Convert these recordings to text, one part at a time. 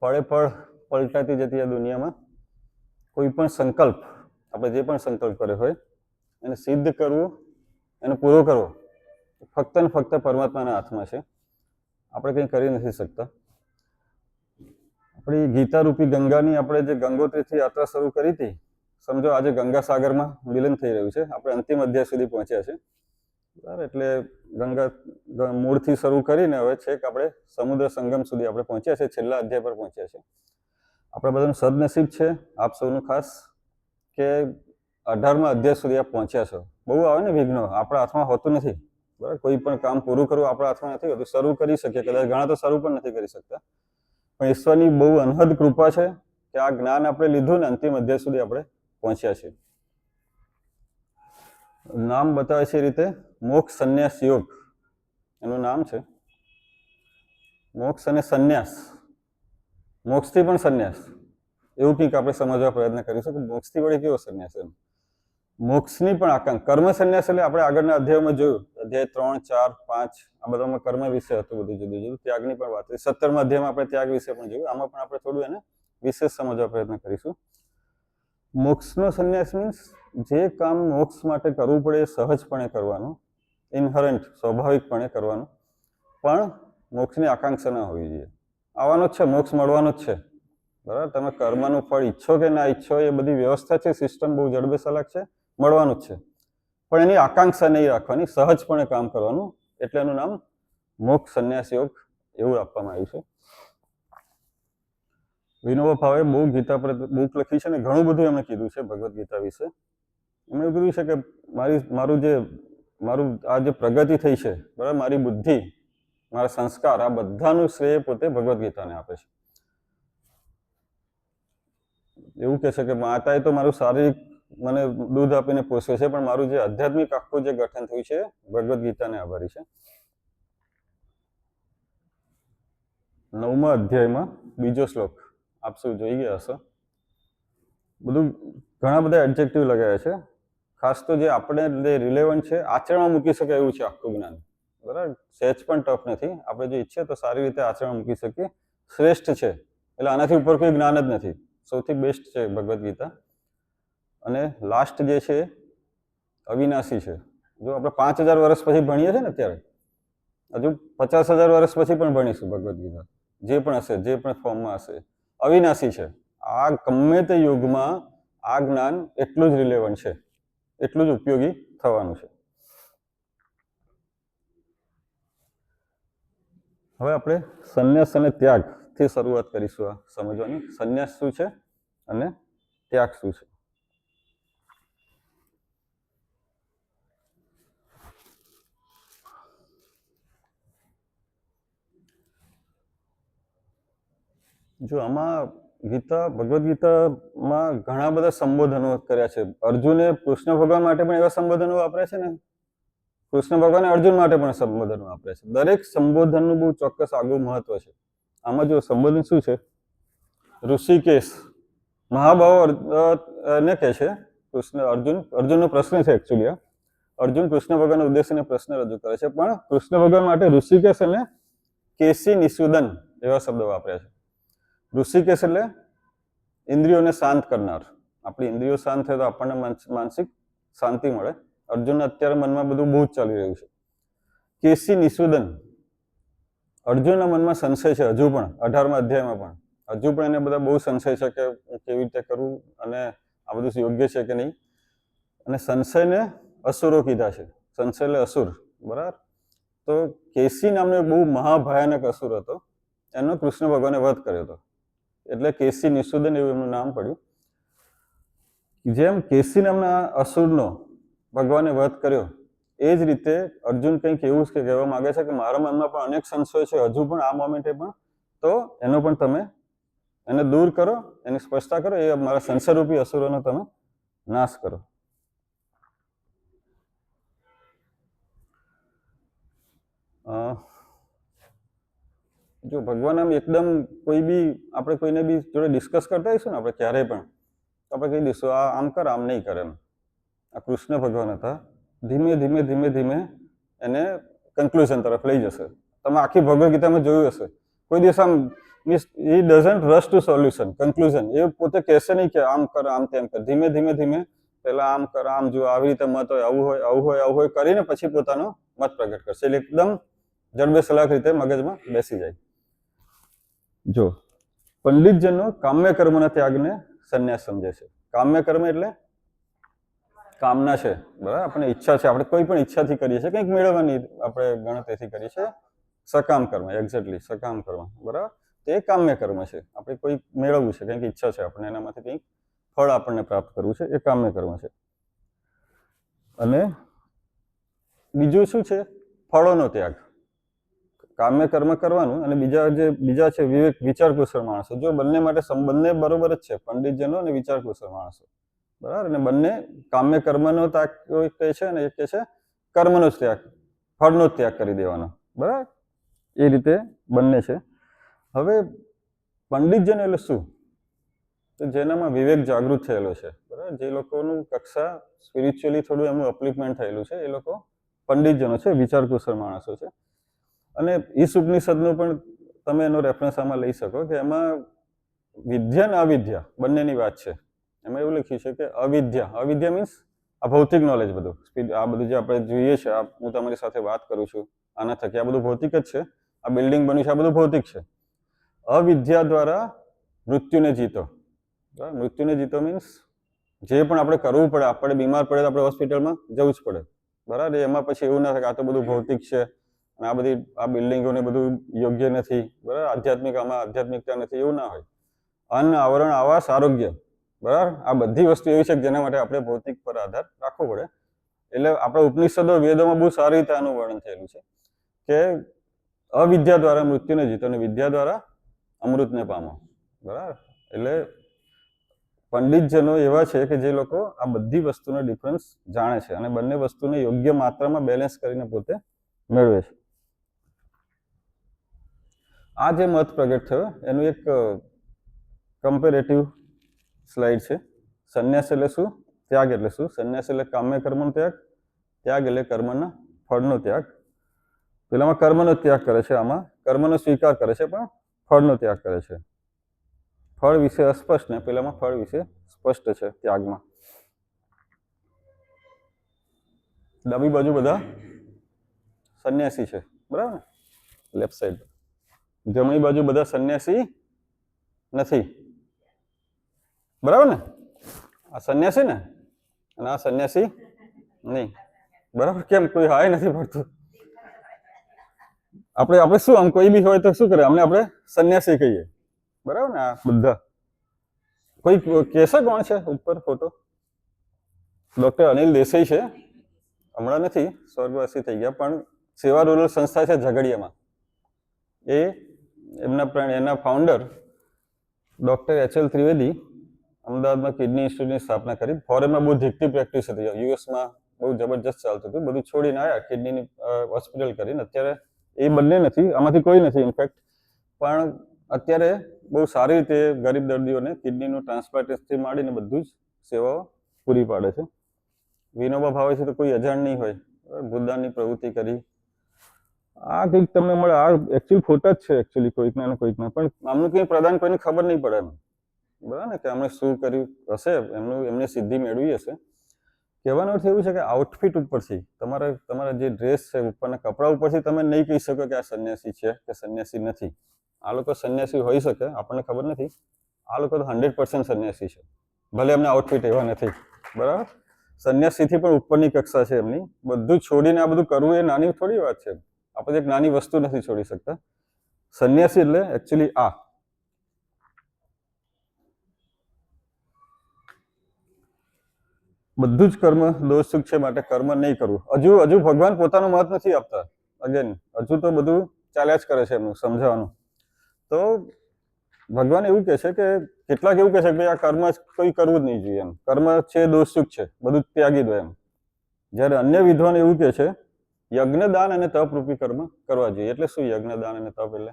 પળે પળ પલટાતી જતી આ દુનિયામાં કોઈ પણ સંકલ્પ, આપણે જે પણ સંકલ્પ કર્યો હોય એને સિદ્ધ કરવું, એને પૂરો કરવો ફક્ત ને ફક્ત પરમાત્માના હાથમાં છે. આપણે કંઈ કરી નથી શકતા. આપણી ગીતા રૂપી ગંગાની આપણે જે ગંગોત્રીથી યાત્રા શરૂ કરી હતી, સમજો આજે ગંગા સાગરમાં મિલન થઈ રહ્યું છે. આપણે અંતિમ અધ્યાય સુધી પહોંચ્યા છે. બરાબર, એટલે ગંગા મૂળથી શરૂ કરીને હવે છેક આપણે સમુદ્ર સંગમ સુધી આપણે પહોંચ્યા છે, છેલ્લા અધ્યાય પર પહોંચ્યા છે. આપણા બધાનું સદનસીબ છે, આપ સૌનું ખાસ, કે 18મા અધ્યાય સુધી આપ પહોંચ્યા છો. બહુ આવે ને વિઘ્નો, આપણા હાથમાં હોતું નથી. બરાબર, કોઈ પણ કામ પૂરું કરવું આપણા હાથમાં નથી હોતું. શરૂ કરી શકીએ, કદાચ ઘણા તો શરૂ પણ નથી કરી શકતા, પણ ઈશ્વરની બહુ અનહદ કૃપા છે કે આ જ્ઞાન આપણે લીધું ને અંતિમ અધ્યાય સુધી આપણે પહોંચ્યા છે. નામ બતાવે છે એ રીતે મોક્ષ સંન્યાસ યોગ એનું નામ છે. મોક્ષ અને સંન્યાસ, મોક્ષથી પણ સંન્યાસ, એવું કંઈક આપણે સમજવા પ્રયત્ન કરીશું કે મોક્ષથી વળી કેવો સંન્યાસ એમ. મોક્ષની પણ આકાંક્ષા, કર્મ સંન્યાસ એટલે આપણે આગળના અધ્યાયમાં જોયું, અધ્યાય 3, 4, 5 આ બધામાં કર્મ વિશે હતું બધું જુદું જુદું. ત્યાગની પણ વાત, 17મા અધ્યાયમાં આપણે ત્યાગ વિશે પણ જોયું. આમાં પણ આપણે થોડું એને વિશેષ સમજવા પ્રયત્ન કરીશું. મોક્ષનો સંન્યાસ મીન્સ જે કામ મોક્ષ માટે કરવું પડે એ સહજપણે કરવાનું, ઇનહરન્ટ સ્વાભાવિકપણે કરવાનું, પણ મોક્ષની આકાંક્ષા ના હોવી જોઈએ. આવવાનો જ છે, મોક્ષ મળવાનો જ છે. બરાબર, તમે કર્મનું ફળ ઈચ્છો કે ના ઈચ્છો એ બધી વ્યવસ્થા છે, સિસ્ટમ બહુ જડબે સલાક છે, મળવાનું જ છે, પણ એની આકાંક્ષા નહીં રાખવાની, સહજપણે કામ કરવાનું. એટલે એનું નામ મોક્ષ સંન્યાસ યોગ એવું આપવામાં આવ્યું છે. વિનોબા ભાવે બહુ ગીતા પર બુક લખી છે ને ઘણું બધું એમણે કીધું છે ભગવદ્ ગીતા વિશે. એમણે એવું કીધું છે કે મારું આ જે પ્રગતિ થઈ છે, બરાબર, મારી બુદ્ધિ, મારા સંસ્કાર, આ બધાનું શ્રેય પોતે ભગવદ્ ગીતાને આપે છે. એવું કહે છે કે માતાએ તો મારું શારીરિક મને દૂધ આપીને પોષે છે, પણ મારું જે આધ્યાત્મિક આખું જે ગઠન થયું છે ભગવદ્ ગીતાને આભારી છે. 9મા અધ્યાયમાં બીજો શ્લોક આપ સૌ જોઈ ગયા હશો. બધું ઘણા બધા એડજેક્ટિવ લગાવ્યા છે. ખાસ તો જે આપણે રિલેવન્ટ છે, આચરણમાં મૂકી શકાય એવું છે આખું જ્ઞાન. બરાબર, સહેજ પણ ટફ નથી. આપણે જો ઈચ્છીએ તો સારી રીતે આચરણમાં મૂકી શકીએ. શ્રેષ્ઠ છે, એટલે આનાથી ઉપર કોઈ જ્ઞાન જ નથી. સૌથી બેસ્ટ છે ભગવદ્ ગીતા. અને લાસ્ટ જે છે અવિનાશી છે. જો આપણે 5000 વર્ષ પછી ભણીએ છીએ ને અત્યારે, હજુ 50000 વર્ષ પછી પણ ભણીશું ભગવદ્ ગીતા. જે પણ હશે, જે પણ ફોર્મમાં હશે, અવિનાશી છે. આ ગમે તે યુગમાં આ જ્ઞાન એટલું જ રિલેવન્ટ છે, એટલું જ ઉપયોગી થવાનું છે. હવે આપણે સંન્યાસ અને ત્યાગથી શરૂઆત કરીશું આ સમજવાની. સંન્યાસ શું છે અને ત્યાગ શું છે. જો આમાં ભગવદ્ ગીતામાં ઘણા બધા સંબોધનો કર્યા છે. અર્જુને કૃષ્ણ ભગવાન માટે પણ એવા સંબોધનો વાપર્યા છે ને કૃષ્ણ ભગવાને અર્જુન માટે પણ સંબોધનો વાપર્યા છે. દરેક સંબોધનનું બહુ ચોક્કસ આગવું મહત્વ છે. આમાં જો સંબોધન શું છે, ઋષિકેશ મહાભાવ ને કહે છે અર્જુનનો પ્રશ્ન છે એકચ્યુઅલી. અર્જુન કૃષ્ણ ભગવાન ઉદ્દેશીને પ્રશ્ન રજૂ કરે છે, પણ કૃષ્ણ ભગવાન માટે ઋષિકેશ અને કેસી નિષુદન એવા શબ્દો વાપર્યા છે. ઋષિકેશ એટલે ઇન્દ્રિયોને શાંત કરનાર. આપણી ઇન્દ્રિયો શાંત થાય તો આપણને માનસિક શાંતિ મળે. અર્જુનને અત્યારે મનમાં બધું બહુ જ ચાલી રહ્યું છે. કેસી નિષુદન, અર્જુનના મનમાં સંશય છે હજુ પણ, 18મા અધ્યાયમાં પણ હજુ પણ એને બધા બહુ સંશય છે કે કેવી રીતે કરવું અને આ બધું યોગ્ય છે કે નહીં. અને સંશયને અસુરો કીધા છે. સંશય એટલે અસુર, બરાબર. તો કેસી નામનો એક બહુ મહાભયાનક અસુર હતો, એનો કૃષ્ણ ભગવાને વધ કર્યો હતો, એટલે કેસી નિષુદન એવું એમનું નામ પડ્યું. જેમ કેસી નામના અસુરનો ભગવાને વધ કર્યો, એ જ રીતે અર્જુન કંઈક એવું જ કહેવા માંગે છે કે મારા મનમાં પણ અનેક સંશયો છે હજુ પણ આ મોમેન્ટે પણ, તો એનો પણ તમે એને દૂર કરો, એની સ્પષ્ટતા કરો, એ મારા સંશયરૂપી અસુરોનો તમે નાશ કરો. જો ભગવાન આમ એકદમ કોઈ બી આપણે કોઈને બી જોડે ડિસ્કસ કરતા હોઈશું ને આપણે ક્યારેય પણ, તો આપણે કહી દઈશું આ આમ કર, આમ નહીં કરે એમ. આ કૃષ્ણ ભગવાન હતા, ધીમે ધીમે ધીમે ધીમે એને કન્ક્લુઝન તરફ લઈ જશે. તમે આખી ભગવદ્ ગીતામાં જોયું હશે, કોઈ દિવસ આમ મીન્સ ઈ doesn't rush to solution conclusion, એ પોતે કહેશે નહીં કે આમ કર આમ તેમ કર, ધીમે ધીમે ધીમે પેલા આમ કર આમ જો આવી રીતે મત હોય આવું હોય આવું હોય આવું હોય કરીને પછી પોતાનો મત પ્રગટ કરશે, એટલે એકદમ જડબે સલાક રીતે મગજમાં બેસી જાય. જો પંડિતજનો કામ્ય કર્મના ત્યાગને સંન્યાસ સમજે છે. કામ્ય કર્મ એટલે કામના છે, બરાબર, આપણે ઈચ્છા છે, આપણે કોઈ પણ ઈચ્છાથી કરીએ છીએ, કંઈક મેળવવાની આપણે ગણતરીથી કરીએ છીએ. સકામ કર્મ, એક્ઝેક્ટલી સકામ કર્મ, બરાબર, તે કામ્ય કર્મ છે. આપણે કોઈ મેળવવું છે, કંઈક ઈચ્છા છે આપણે, એનામાંથી કંઈક ફળ આપણને પ્રાપ્ત કરવું છે, એ કામ્ય કર્મ છે. અને બીજું શું છે? ફળોનો ત્યાગ. કામ્ય કર્મ કરવાનું અને બીજા છે વિવેક વિચાર કુશળ માણસો. જો બંને માટે બંને બરોબર જ છે, પંડિતજનો અને વિચાર કુશળ માણસો, બરાબર, અને બંને કામ્ય કર્મનો ત્યાગ કહે છે અને એક કહે છે કર્મનો જ ત્યાગ, ફળનો જ ત્યાગ કરી દેવાનો, બરાબર, એ રીતે બંને છે. હવે પંડિતજન એટલે શું? તો જેનામાં વિવેક જાગૃત થયેલો છે, બરાબર, જે લોકોનું કક્ષા સ્પિરિચ્યુઅલી થોડું એમનું અપલિફમેન્ટ થયેલું છે, એ લોકો પંડિતજનો છે, વિચાર કુશળ માણસો છે. અને ઈશ ઉપનિષદનું પણ તમે એનો રેફરન્સ આમાં લઈ શકો કે એમાં વિદ્યા અને અવિદ્યા બંનેની વાત છે. એમાં એવું લખ્યું છે કે અવિદ્યા મીન્સ આ ભૌતિક નોલેજ, બધું આ બધું જે આપણે જોઈએ છે, હું તમારી સાથે વાત કરું છું આના થકી, આ બધું ભૌતિક જ છે. આ બિલ્ડિંગ બન્યું છે, આ બધું ભૌતિક છે. અવિદ્યા દ્વારા મૃત્યુને જીતો. મૃત્યુને જીતો મીન્સ જે પણ આપણે કરવું પડે, આપણે બીમાર પડે તો આપણે હોસ્પિટલમાં જવું જ પડે, બરાબર. એમાં પછી એવું ના થાય કે આ તો બધું ભૌતિક છે અને આ બિલ્ડિંગોને બધું યોગ્ય નથી, બરાબર, આમાં આધ્યાત્મિકતા નથી, એવું ના હોય. અન્ન, આવરણ, આવાસ, આરોગ્ય, બરાબર, આ બધી વસ્તુ એવી છે કે જેના માટે આપણે ભૌતિક પર આધાર રાખવો પડે. એટલે આપણા ઉપનિષદો વેદોમાં બહુ સારી રીતે આનું વર્ણન થયેલું છે કે અવિદ્યા દ્વારા મૃત્યુને જીતો અને વિદ્યા દ્વારા અમૃતને પામો, બરાબર. એટલે પંડિતજનો એવા છે કે જે લોકો આ બધી વસ્તુનો ડિફરન્સ જાણે છે અને બંને વસ્તુને યોગ્ય માત્રામાં બેલેન્સ કરીને પોતે મેળવે છે. આ જે મત પ્રગટ થયો એનું એક કમ્પેરેટિવ સ્લાઇડ છે. સંન્યાસ એટલે શું? ત્યાગ એટલે શું? સંન્યાસ એટલે કામ્ય કર્મનો ત્યાગ, ત્યાગ એટલે કર્મના ફળનો ત્યાગ. પેલામાં કર્મનો ત્યાગ કરે છે, આમાં કર્મનો સ્વીકાર કરે છે પણ ફળનો ત્યાગ કરે છે. ફળ વિશે અસ્પષ્ટ ને પેલામાં ફળ વિશે સ્પષ્ટ છે ત્યાગમાં. ડાબી બાજુ બધા સંન્યાસી છે, બરાબર ને, લેફ્ટ સાઈડ. જમણી બાજુ બધા સંન્યાસી નથી, બરાબર ને. આ સંન્યાસી ને અને આ સંન્યાસી નહીં, બરાબર. કેમ કોઈ હાય નથી પડતું? આપણે શું આમ કોઈ બી હોય તો શું કરે, આપણે સંન્યાસી કહીએ, બરાબર ને. આ બધા કોઈ કહેશે કોણ છે ઉપર ફોટો? ડોક્ટર અનિલ દેસાઈ છે, હમણાં નથી, સ્વર્ગવાસી થઈ ગયા, પણ સેવા રૂરલ સંસ્થા છે ઝઘડિયામાં, એના ફાઉન્ડર ડોક્ટર એચ.એલ. ત્રિવેદી અમદાવાદમાં કિડની ઇન્સ્ટિટ્યૂટની સ્થાપના કરી. ફોરેનમાં બહુ ધીકતી પ્રેક્ટિસ હતી, યુએસમાં બહુ જબરજસ્ત ચાલતું હતું, બધું છોડીને આવ્યા, કિડનીની હોસ્પિટલ કરીને. અત્યારે એ બંને નથી, આમાંથી કોઈ નથી ઇનફેક્ટ, પણ અત્યારે બહુ સારી રીતે ગરીબ દર્દીઓને કિડનીનું ટ્રાન્સપ્લાન્ટેશનથી માંડીને બધું જ સેવાઓ પૂરી પાડે છે. વિનોબા ભાવે છે તો કોઈ અજાણ નહીં હોય, ભૂતદાનની પ્રવૃત્તિ કરી. આ કંઈક તમને મળે, આ એકચ્યુઅલી ફોટા જ છે એકચ્યુઅલી કોઈકના ને કોઈકના, પણ આમનું કંઈ પ્રદાન કોઈને ખબર નહીં પડે એમ, બરાબર ને, કે આમણે શું કર્યું હશે, એમને સિદ્ધિ મેળવી હશે. કહેવાનો અર્થ એવું છે કે આઉટફિટ ઉપરથી તમારા જે ડ્રેસ છે, ઉપરના કપડા ઉપરથી તમે નહીં કહી શકો કે આ સંન્યાસી છે કે સંન્યાસી નથી. આ લોકો સંન્યાસી હોઈ શકે, આપણને ખબર નથી. આ લોકો તો 100% સંન્યાસી છે, ભલે એમને આઉટફિટ એવા નથી, બરાબર. સંન્યાસીથી પણ ઉપરની કક્ષા છે એમની. બધું છોડીને આ બધું કરવું એ નાની થોડી વાત છે. આપણે એક નાની વસ્તુ નથી છોડી શકતા. સંન્યાસી એટલે એકચ્યુઅલી આ બધું જ કર્મ દોષ સુખ છે, માટે કર્મ નહીં કરવું. હજુ ભગવાન પોતાનો મત નથી આપતા. અગેન હજુ તો બધું ચાલ્યા જ કરે છે એમનું સમજાવવાનું. તો ભગવાન એવું કહે છે કે કેટલાક એવું કહે છે કે ભાઈ આ કર્મ કોઈ કરવું જ નહીં જોઈએ, એમ કર્મ છે દોષ સુખ છે, બધું ત્યાગી દો એમ. જ્યારે અન્ય વિદ્વાન એવું કહે છે યજ્ઞદાન અને તપ રૂપી કર્મ કરવા જોઈએ. એટલે શું યજ્ઞદાન અને તપ? એટલે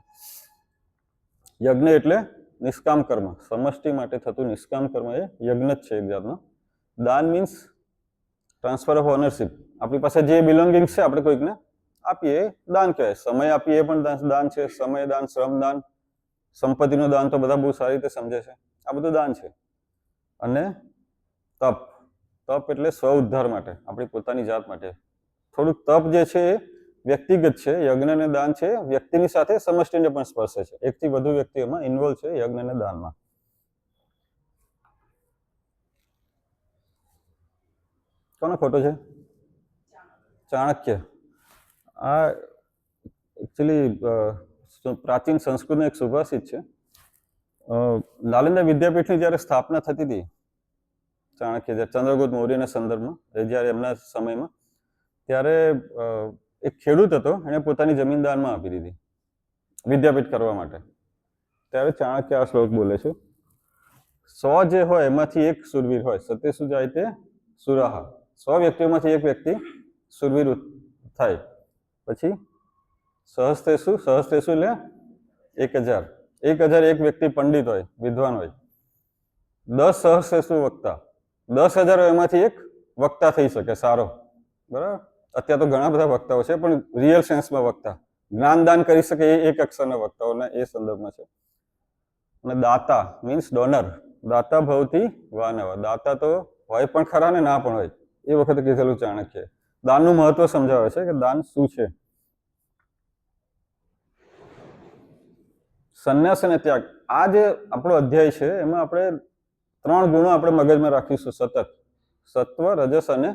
યજ્ઞ એટલે નિષ્કામ કર્મ, સમષ્ટિ માટે થતું નિષ્કામ કર્મ, એ યજ્ઞ જ છે એક જાતનો. દાન મીન્સ ટ્રાન્સફર ઓફ ઓનરશિપ. આપણી પાસે જે બિલોંગિંગ્સ છે આપણે કોઈકને આપીએ એ દાન કહેવાય. સમય આપીએ એ પણ દાન છે. સમય દાન, શ્રમ દાન, સંપત્તિનું દાન તો બધા બહુ સારી રીતે સમજે છે. આ બધું દાન છે. અને તપ, તપ એટલે સ્વ ઉદ્ધાર માટે, આપણી પોતાની જાત માટે. થોડુંક તપ જે છે એ વ્યક્તિગત છે. યજ્ઞ અને દાન છે વ્યક્તિની સાથે સમષ્ટિને પણ સ્પર્શે છે. એકથી વધુ વ્યક્તિ એમાં ઇન્વોલ્વ છે યજ્ઞ અને દાનમાં. કોનો ફોટો છે? ચાણક્ય. આ એકચ્યુઅલી પ્રાચીન સંસ્કૃતનો એક સુભાષિત છે. નાલંદા વિદ્યાપીઠની જ્યારે સ્થાપના થતી હતી, ચાણક્ય ચંદ્રગુપ્ત મૌર્યના સંદર્ભમાં, જ્યારે એમના સમયમાં, ત્યારે એક ખેડૂત હતો, એણે પોતાની જમીન દાનમાં આપી દીધી વિદ્યાપીઠ કરવા માટે. ત્યારે ચાણક્ય આ શ્લોક બોલે છે, 100 જે હોય એમાંથી એક સુરવીર હોય, સત્યેષુ જાયતે સુરાહા. 100 વ્યક્તિઓમાંથી એક વ્યક્તિ સુરવીર થાય. પછી સહસ્ત્રેષુ, સહસ્ત્રેષુ એટલે 1000. 1000 એક વ્યક્તિ પંડિત હોય, વિદ્વાન હોય. 10 સહસ્ત્રેષુ વક્તા, 10,000 એમાંથી એક વક્તા થઈ શકે સારો. બરાબર? અત્યારે તો ઘણા બધા વક્તાઓ છે, પણ રિયલ સેન્સમાં વક્તા, જ્ઞાનદાન કરી શકે એ એક અક્ષરના વક્તાઓના એ સંદર્ભમાં છે. અને દાતા મીન્સ ડોનર. દાતા ભવતી વાનવ. દાતા તો હોય પણ ખરા ને ના પણ હોય. એ વખતે કીધેલું ચાણક્ય. દાનનું મહત્વ સમજાવે છે કે દાન શું છે. સંન્યાસ અને ત્યાગ. આ જે આપણો અધ્યાય છે એમાં આપણે 3 ગુણો આપણે મગજમાં રાખીશું સતત. સત્વ, રજસ અને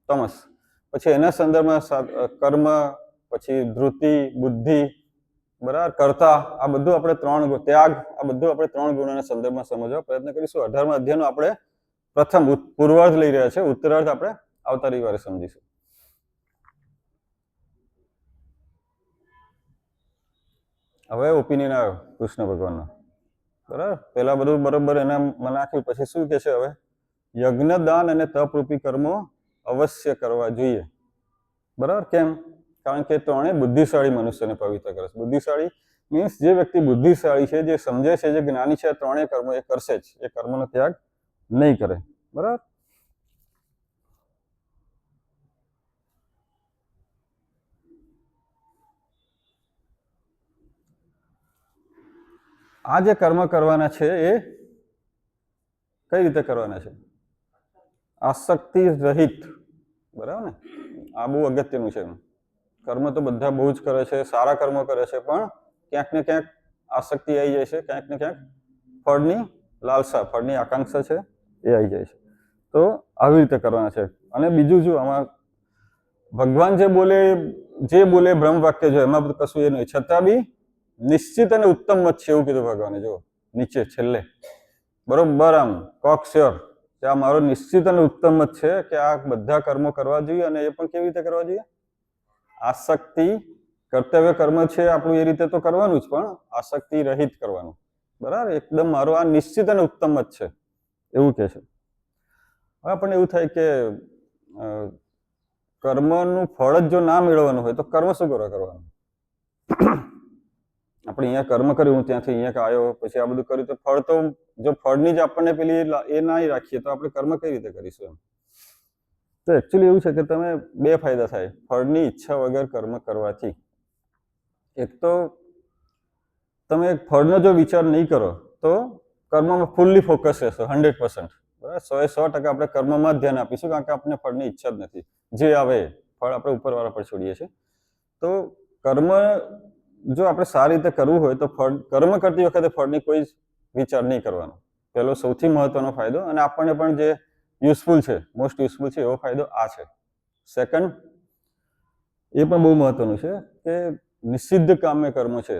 તમસ. પછી એના સંદર્ભમાં કર્મ, પછી ધૃતિ, બુદ્ધિ, બરાબર, કર્તા, આ બધું આપણે 3 ત્યાગ, આ બધું આપણે 3 ગુણોના સંદર્ભમાં સમજવા પ્રયત્ન કરીશું. 18મા અધ્યાયનો આપણે પ્રથમ પૂર્વાર્ધ લઈ રહ્યા છે. ઉત્તરાર્ધ આપણે આવતા રવિવારે સમજીશું. હવે ઓપિનિયન આવ્યો કૃષ્ણ ભગવાનનો. બરાબર? પહેલા બધું બરોબર એના મને નાખ્યું, પછી શું કે છે હવે? યજ્ઞ, દાન અને તપરૂપી કર્મો અવશ્ય કરવા જોઈએ. બરાબર? કેમ? કારણ કે ત્રણે બુદ્ધિશાળી મનુષ્યને પવિત્ર કરે છે. બુદ્ધિશાળી મીન્સ જે વ્યક્તિ બુદ્ધિશાળી છે, જે સમજે છે, જે જ્ઞાની છે, ત્રણેય કર્મો એ કરશે જ. એ કર્મનો ત્યાગ નહીં કરે. બરાબર? આ જે કર્મ કરવાના છે એ કઈ રીતે કરવાના છે? આસક્તિ રહિત. બરાબર ને? આ બહુ અગત્યનું છે. કર્મ તો બધા બહુ જ કરે છે, સારા કર્મો કરે છે, પણ ક્યાંક ને ક્યાંક આસક્તિ આવી જાય છે, ક્યાંક ને ક્યાંક ફળની લાલસા, ફળની આકાંક્ષા છે એ આવી જાય છે. તો આવી રીતે કરવાના છે. અને બીજું શું, આમાં ભગવાન જે બોલે બ્રહ્મ વાક્ય જો એમાં બધું કશું એ નહીં, છતાં બી નિશ્ચિત અને ઉત્તમ મત છે એવું કીધું ભગવાને. જો નીચે છેલ્લે બરોબર આમ કોક્સ્યોર કે આ મારો નિશ્ચિત અને ઉત્તમ મત છે કે આ બધા કર્મો કરવા જોઈએ. અને એ પણ કેવી રીતે કરવા જોઈએ? આસક્તિ, કર્તવ્ય કર્મ છે આપણું એ રીતે તો કરવાનું જ, પણ આસક્તિ રહિત કરવાનું. બરાબર? એકદમ મારો આ નિશ્ચિત અને ઉત્તમ મત છે એવું કે છે. હવે આપણને એવું થાય કે કર્મનું ફળ જ જો ના મેળવવાનું હોય તો કર્મ શું કરવાનું? આપણે અહીંયા કર્મ કર્યું, હું ત્યાંથી અહીંયા આવ્યો, પછી આ બધું કર્યું, તો ફળ તો જો ફળની જ આપણને પેલી એ ના રાખીએ તો આપણે કર્મ કઈ રીતે કરીશું એમ. તો એકચ્યુઅલી એવું છે કે તમે 2 ફાયદા થાય ફળની ઈચ્છા વગર કર્મ કરવાથી. એક તો તમે ફળનો જો વિચાર નહીં કરો તો કર્મમાં ફૂલ્લી ફોકસ રહેશો 100%. બરાબર? 100% આપણે કર્મમાં જ ધ્યાન આપીશું, કારણ કે આપણને ફળની ઈચ્છા જ નથી. જે આવે ફળ આપણે ઉપરવાળા પર છોડીએ છીએ. તો કર્મ જો આપણે સારી રીતે કરવું હોય તો કર્મ કરતી વખતે ફળની કોઈ વિચાર નહીં કરવાનો. પહેલો સૌથી મહત્વનો ફાયદો, અને આપણને પણ જે યુઝફુલ છે, મોસ્ટ યુઝફુલ છે એવો ફાયદો આ છે. સેકન્ડ, એ પણ બહુ મહત્વનું છે કે નિષિદ્ધ કામ્ય કર્મો છે,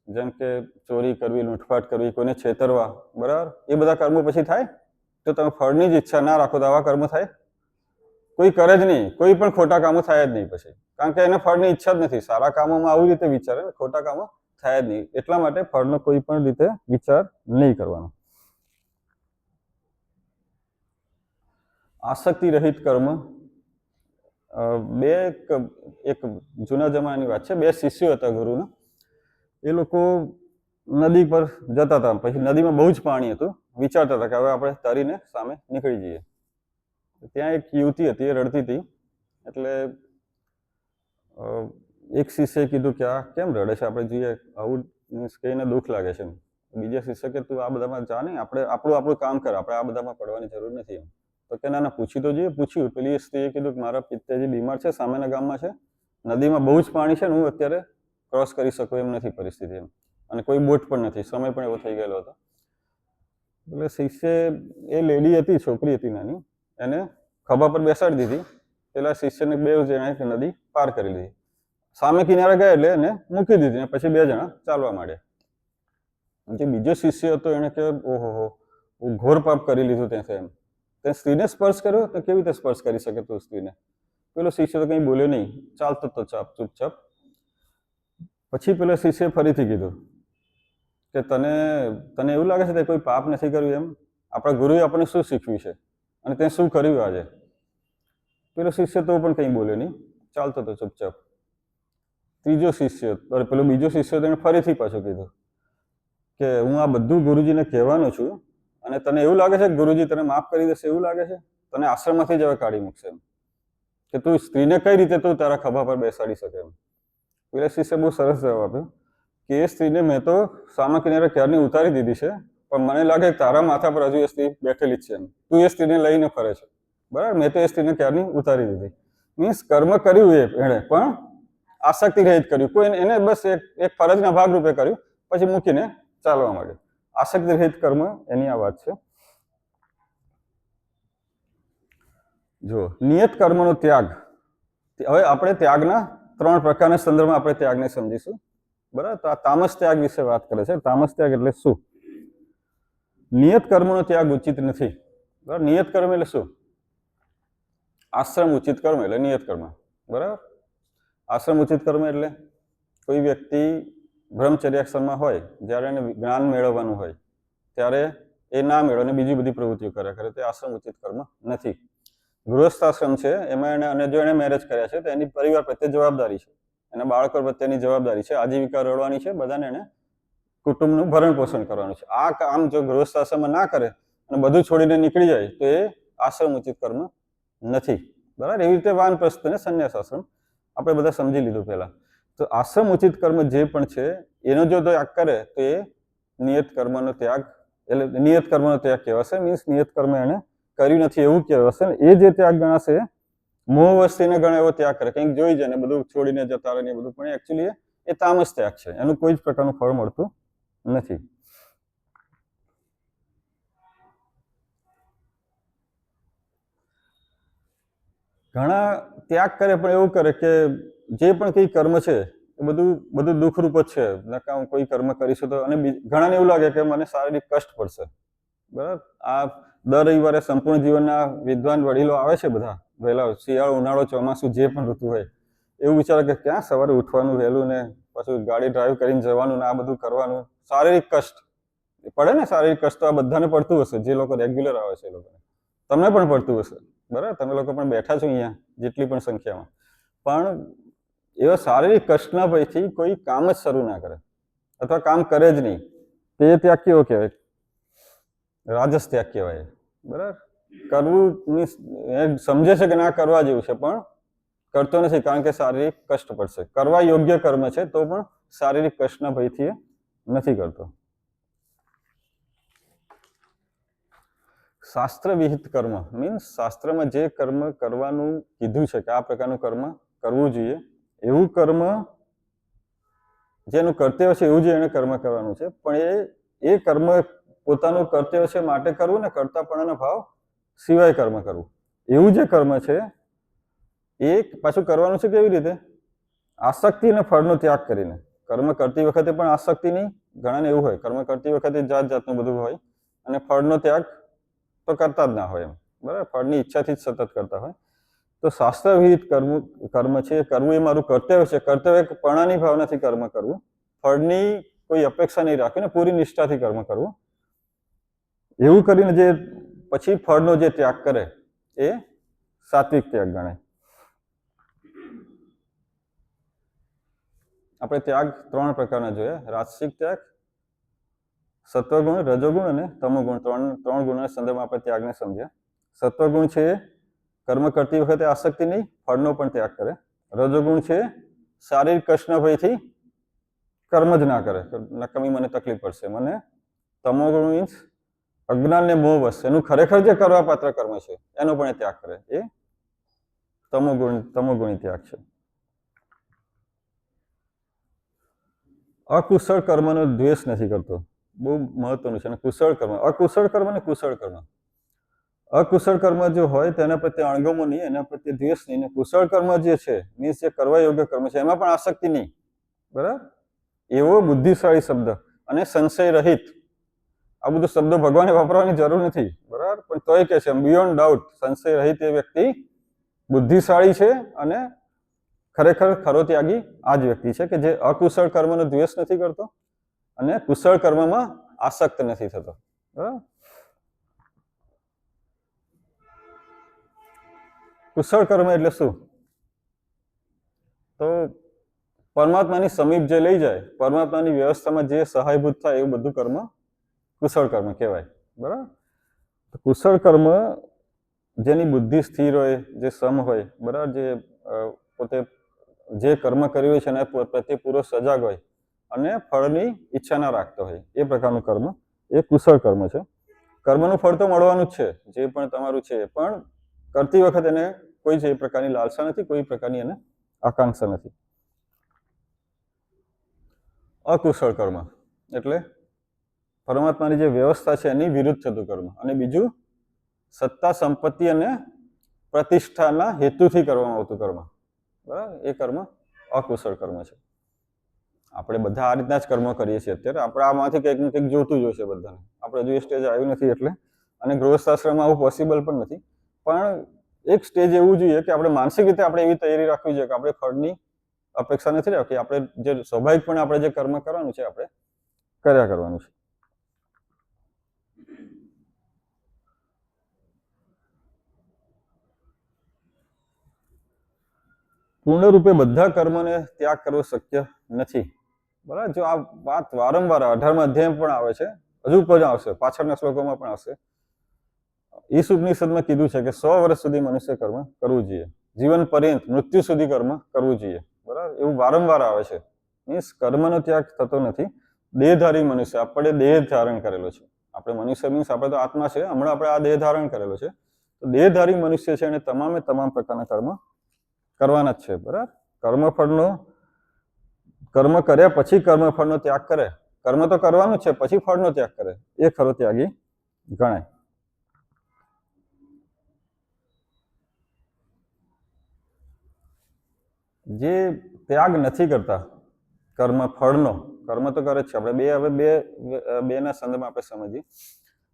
જેમ કે ચોરી કરવી, લૂંટફાટ કરવી, કોઈને છેતરવા, બરાબર, એ બધા કર્મો પછી થાય તો તમે ફળની જ ઈચ્છા ના રાખો તો આવા કર્મો થાય? કોઈ કરે જ નહીં. કોઈ પણ ખોટા કામો થાય જ નહીં પછી, કારણ કે એને ફળની ઈચ્છા જ નથી. સારા કામોમાં આવી રીતે વિચારે, ખોટા કામો થાય જ નહીં. એટલા માટે ફળનો કોઈ પણ રીતે વિચાર નહીં કરવાનો. આસક્તિ રહિત કર્મ. એક જૂના જમાનાની વાત છે. 2 શિષ્યો હતા ગુરુના. એ લોકો નદી પર જતા હતા, પછી નદીમાં બહુ જ પાણી હતું. વિચારતા હતા કે હવે આપણે તરીને સામે નીકળી જઈએ. ત્યાં એક યુવતી હતી, એ રડતી હતી. એટલે એક શિષ્યએ કીધું કે આ કેમ રડે છે, આપણે જોઈએ આવું મીન્સ કે એને દુઃખ લાગે છે. બીજા શિષ્ય કે તું આ બધામાં જા નહીં, આપણે આપણું કામ કર, આપણે આ બધામાં પડવાની જરૂર નથી એમ. તો કે ના પૂછી તો જોઈએ. પૂછ્યું, પેલી સ્ત્રીએ કીધું કે મારા પિતાજી બીમાર છે, સામેના ગામમાં છે, નદીમાં બહુ જ પાણી છે ને હું અત્યારે ક્રોસ કરી શકું એમ નથી પરિસ્થિતિ એમ, અને કોઈ બોટ પણ નથી, સમય પણ એવો થઈ ગયેલો હતો. એટલે શિષ્ય એ લેડી હતી, છોકરી હતી નાની, એને ખભા પર બેસાડી દીધી. પેલા શિષ્યને બે જણા નદી પાર કરી લીધી. સામે કિનારે ગયા એટલે એને મૂકી દીધી, પછી બે જણા ચાલવા માંડ્યા. જે બીજો શિષ્ય હતો એને કે ઓહો ઘોર પાપ કરી લીધું ત્યાં એમ, તે સ્ત્રીને સ્પર્શ કર્યો તો કેવી રીતે સ્પર્શ કરી શકે તું સ્ત્રીને? પેલો શિષ્ય તો કંઈ બોલ્યો નહીં, ચાલતો તો ચૂપચાપ. પછી પેલા શિષ્ય ફરીથી કીધું કે તને એવું લાગે છે કે કોઈ પાપ નથી કર્યું એમ? આપણા ગુરુએ આપણને શું શીખવ્યું છે અને તે શું કર્યું આજે? પેલો શિષ્ય તો પણ કંઈ બોલ્યો નહીં, ચાલતો તો ચૂપચાપ. ત્રીજો શિષ્ય પેલો બીજો શિષ્ય તેને ફરીથી પાછું કીધું કે હું આ બધું ગુરુજીને કહેવાનો છું અને તને એવું લાગે છે કે ગુરુજી તને માફ કરી દેશે? એવું લાગે છે? તને આશ્રમમાંથી જ હવે કાઢી મૂકશે એમ, કે તું સ્ત્રીને કઈ રીતે તું તારા ખભા પર બેસાડી શકે એમ. પેલા શિષ્ય બહુ સરસ જવાબ આપ્યો કે એ સ્ત્રીને મેં તો સામા કિનારે ક્યારની ઉતારી દીધી છે, પણ મને લાગે કે તારા માથા પર હજુ એ સ્ત્રી બેઠેલી જ છે એમ, તું એ સ્ત્રીને લઈને ફરે છે. બરાબર, મેં તો એ સ્ત્રીને ક્યારની ઉતારી દીધી. મીન્સ કર્મ કર્યું એણે, પણ આસક્તિ રહિત કર્યું. કોઈ એને બસ એક ફરજના ભાગરૂપે કર્યું, પછી મૂકીને ચાલવા માંડ્યું. આસક્તિ રહિત કર્મ એની આ વાત છે. જો નિયત કર્મનો ત્યાગ. હવે આપણે ત્યાગના 3 પ્રકારના સંદર્ભમાં આપણે ત્યાગને સમજીશું. બરાબર, તો આ તામસ ત્યાગ વિશે વાત કરે છે. તામસ ત્યાગ એટલે શું? નિયત કર્મનો ત્યાગ ઉચિત નથી. બરાબર, નિયત કર્મ એટલે શું? આશ્રમ ઉચિત કર્મ એટલે નિયત કર્મ. બરાબર, આશ્રમ ઉચિત કર્મ એટલે કોઈ વ્યક્તિ બ્રહ્મચર્યાશ્રમમાં હોય, જ્યારે એને જ્ઞાન મેળવવાનું હોય ત્યારે એ ના મેળવે અને બીજી બધી પ્રવૃત્તિઓ કર્યા કરે, તે આશ્રમ ઉચિત કર્મ નથી. ગૃહસ્થાશ્રમ છે, એમાં અને જો એને મેરેજ કર્યા છે તો એની પરિવાર પ્રત્યે જવાબદારી છે, એના બાળકો પ્રત્યેની જવાબદારી છે, આજીવિકા રળવાની છે, બધાને એને કુટુંબનું ભરણ પોષણ કરવાનું છે. આ કામ જો ગૃહસ્થાશ્રમમાં ના કરે અને બધું છોડીને નીકળી જાય તો એ આશ્રમ ઉચિત કર્મ નથી. બરાબર, એવી રીતે વાનપ્રસ્થ અને સંન્યાસ આશ્રમ આપણે બધા સમજી લીધું પહેલા. તો આશ્રમ ઉચિત કર્મ જે પણ છે એનો જો ત્યાગ કરે તો એ નિયત કર્મનો ત્યાગ, એટલે નિયત કર્મનો ત્યાગ કહેવાશે. મીન્સ નિયત કર્મ એને કર્યું નથી એવું કહેવાશે. એ જે ત્યાગ ગણાશે મોહ વસ્તીને ગણે એવો ત્યાગ કરે, કંઈક જોઈ જાય ને બધું છોડીને જતા રહે ને બધું, પણ એકચ્યુઅલી એ તામસ ત્યાગ છે, એનું કોઈ જ પ્રકારનું ફળ મળતું નથી. ઘણા ત્યાગ કરે પણ એવું કરે કે જે પણ કંઈ કર્મ છે એ બધું દુઃખરૂપ જ છે, નકા હું કોઈ કર્મ કરીશું તો, અને ઘણાને એવું લાગે કે મને શારીરિક કષ્ટ પડશે. બરાબર, આ દર રવિવારે સંપૂર્ણ જીવનના વિદ્વાન વડીલો આવે છે બધા વહેલા, શિયાળો ઉનાળો ચોમાસું જે પણ ઋતુ હોય, એવું વિચારે કે ક્યાં સવારે ઉઠવાનું વહેલું ને પાછું ગાડી ડ્રાઈવ કરીને જવાનું ને આ બધું કરવાનું, શારીરિક કષ્ટ પડે ને. શારીરિક કષ્ટ તો આ બધાને પડતું હશે, જે લોકો રેગ્યુલર આવે છે એ લોકોને, તમને પણ પડતું હશે. બરાબર, તમે લોકો પણ બેઠા છો અહીંયા જેટલી પણ સંખ્યામાં, પણ એવા શારીરિક કષ્ટના ભયથી કોઈ કામ જ શરૂ ના કરે અથવા કામ કરે જ નહીં, તે ત્યાગ કેવો કહેવાય? રાજસ ત્યાગ કહેવાય. બરાબર, કરવું સમજે છે કે ના કરવા જેવું છે પણ કરતો નથી, કારણ કે શારીરિક કષ્ટ પડશે. કરવા યોગ્ય કર્મ છે તો પણ શારીરિક કષ્ટના ભયથી એ નથી કરતો. શાસ્ત્ર વિહિત કર્મ મીન્સ શાસ્ત્રમાં જે કર્મ કરવાનું કીધું છે કે આ પ્રકારનું કર્મ કરવું જોઈએ, એવું કર્મ જેનું કર્તવ્ય છે એવું જ એને કર્મ કરવાનું છે, પણ એ કર્મ પોતાનું કર્તવ્ય છે માટે કરવું ને કર્તાપણાનો ભાવ સિવાય કર્મ કરવું, એવું જે કર્મ છે એ પાછું કરવાનું છે કેવી રીતે? આસક્તિ અને ફળનો ત્યાગ કરીને. કર્મ કરતી વખતે પણ આસક્તિ નહીં, ઘણાને એવું હોય કર્મ કરતી વખતે જાત જાતનું બધું હોય અને ફળનો ત્યાગ તો કરતા જ ના હોય એમ. બરાબર, ફળની ઈચ્છાથી જ સતત કરતા હોય. તો શાસ્ત્ર વિહિત કર્મ છે, કરવું એ મારું કર્તવ્ય છે, કર્તવ્ય પણાની ભાવનાથી કર્મ કરવું, ફળની કોઈ અપેક્ષા નહીં રાખવી ને પૂરી નિષ્ઠાથી કર્મ કરવું, એવું કરીને જે પછી ફળનો જે ત્યાગ કરે એ સાત્વિક ત્યાગ ગણાય. આપણે ત્યાગ 3 પ્રકારના જોયા: રાજસિક ત્યાગ, સત્વગુણ, રજોગુણ અને તમોગુણ. ત્રણ ગુણના સંદર્ભમાં આપણે ત્યાગને સમજ્યા. સત્વગુણ છે કર્મ કરતી વખતે આસક્તિ નહીં, ફળનો પણ ત્યાગ કરે. રજોગુણ છે શારીરિક કષ્ટના ભયથી કર્મ જ ના કરે, નકામી મને તકલીફ પડશે. મને તમોગુણ મીન્સ અજ્ઞાન ને મોહ વશ એનું ખરેખર જે કરવા પાત્ર કર્મ છે એનો પણ એ ત્યાગ કરે, એ તમોગુણી ત્યાગ છે. અકુશળ કર્મનો દ્વેષ નથી કરતો, બહુ મહત્વનું છે. અને કુશળ કર્મ, અકુશળ કર્મ અને કુશળ કર્મ. અકુશળ કર્મ જો હોય તેના પ્રત્યે અણગમો નહીં, એના પ્રત્યે દ્વેષ નહીં. કુશળ કર્મ જે છે મીન્સ જે કરવા યોગ્ય કર્મ છે એમાં પણ આસક્તિ નહીં. બરાબર, એવો બુદ્ધિશાળી શબ્દ. અને સંશય રહિત, આ બધું શબ્દો ભગવાને વાપરવાની જરૂર નથી. બરાબર, પણ તોય કે છે બિયોન્ડ ડાઉટ, સંશય રહિત એ વ્યક્તિ બુદ્ધિશાળી છે અને ખરેખર ખરો ત્યાગી આ જ વ્યક્તિ છે કે જે અકુશળ કર્મનો દ્વેષ નથી કરતો અને કુશળ કર્મમાં આસક્ત નથી થતો. બરાબર, કુશળ કર્મ એટલે શું? તો પરમાત્માની સમીપ જે લઈ જાય, પરમાત્માની વ્યવસ્થામાં જે સહાયભૂત થાય એવું બધું કર્મ કુશળ કર્મ કહેવાય. બરાબર, કુશળ કર્મ જેની બુદ્ધિ સ્થિર હોય, જે સમ હોય, બરાબર, જે પોતે જે કર્મ કર્યું છે એના પ્રત્યે પૂરો સજાગ હોય અને ફળની ઈચ્છા ના રાખતો હોય, એ પ્રકારનું કર્મ એ કુશળ કર્મ છે. કર્મનું ફળ તો મળવાનું જ છે, જે પણ તમારું છે, પણ કરતી વખત એને કોઈ જ પ્રકારની લાલસા નથી, કોઈ પ્રકારની એને આકાંક્ષા નથી. અકુશળ કર્મ એટલે પરમાત્માની જે વ્યવસ્થા છે એની વિરુદ્ધ થતું કર્મ. અને બીજું સત્તા, સંપત્તિ અને પ્રતિષ્ઠાના હેતુથી કરવામાં આવતું કર્મ. બરાબર, એ કર્મ અકુશળ કર્મ છે. આપણે બધા આ રીતના જ કર્મો કરીએ છીએ અત્યારે. આપણે આમાંથી કંઈક ને કંઈક જોતું જ હશે બધાને. આપણે હજુ એ સ્ટેજ આવ્યું નથી એટલે, અને ગૃહસ્થાશ્રમમાં આવું પોસિબલ પણ નથી. પણ એક સ્ટેજ એવું જોઈએ કે આપણે માનસિક રીતે આપણે એવી તૈયારી રાખવી જોઈએ કે આપણે ફળની અપેક્ષા નથી રાખી. આપણે જે સ્વાભાવિકપણે આપણે જે કર્મ કરવાનું છે આપણે કર્યા કરવાનું છે. પૂર્ણરૂપે બધા કર્મને ત્યાગ કરવો શક્ય નથી. બરાબર, જો આ વાત વારંવાર 18મા અધ્યાયમાં પણ આવે છે, હજુ પણ આવશે, પાછળના શ્લોકોમાં પણ આવશે. ઈશ ઉપનિષદમાં કીધું છે કે 100 વર્ષ સુધી મનુષ્ય કર્મ કરવું જોઈએ, જીવન પર્યંત મૃત્યુ સુધી કર્મ કરવું જોઈએ. બરાબર, એવું વારંવાર આવે છે. મીન્સ કર્મનો ત્યાગ થતો નથી. દેહધારી મનુષ્ય, આપણે દેહ ધારણ કરેલો છે. આપણે મનુષ્ય મીન્સ આપણે તો આત્મા છે, હમણાં આપણે આ દેહ ધારણ કરેલો છે. તો દેહધારી મનુષ્ય છે એને તમામ પ્રકારના કર્મ કરવાના જ છે. બરાબર, કર્મ કર્યા પછી કર્મફળનો ત્યાગ કરે, કર્મ તો કરવાનું જ છે, પછી ફળનો ત્યાગ કરે, એ ખરો ત્યાગી ગણાય. જે ત્યાગ નથી કરતા કર્મ ફળનો, કર્મ તો કરે જ છે. આપણે બે ના સંદર્ભમાં આપણે સમજીએ.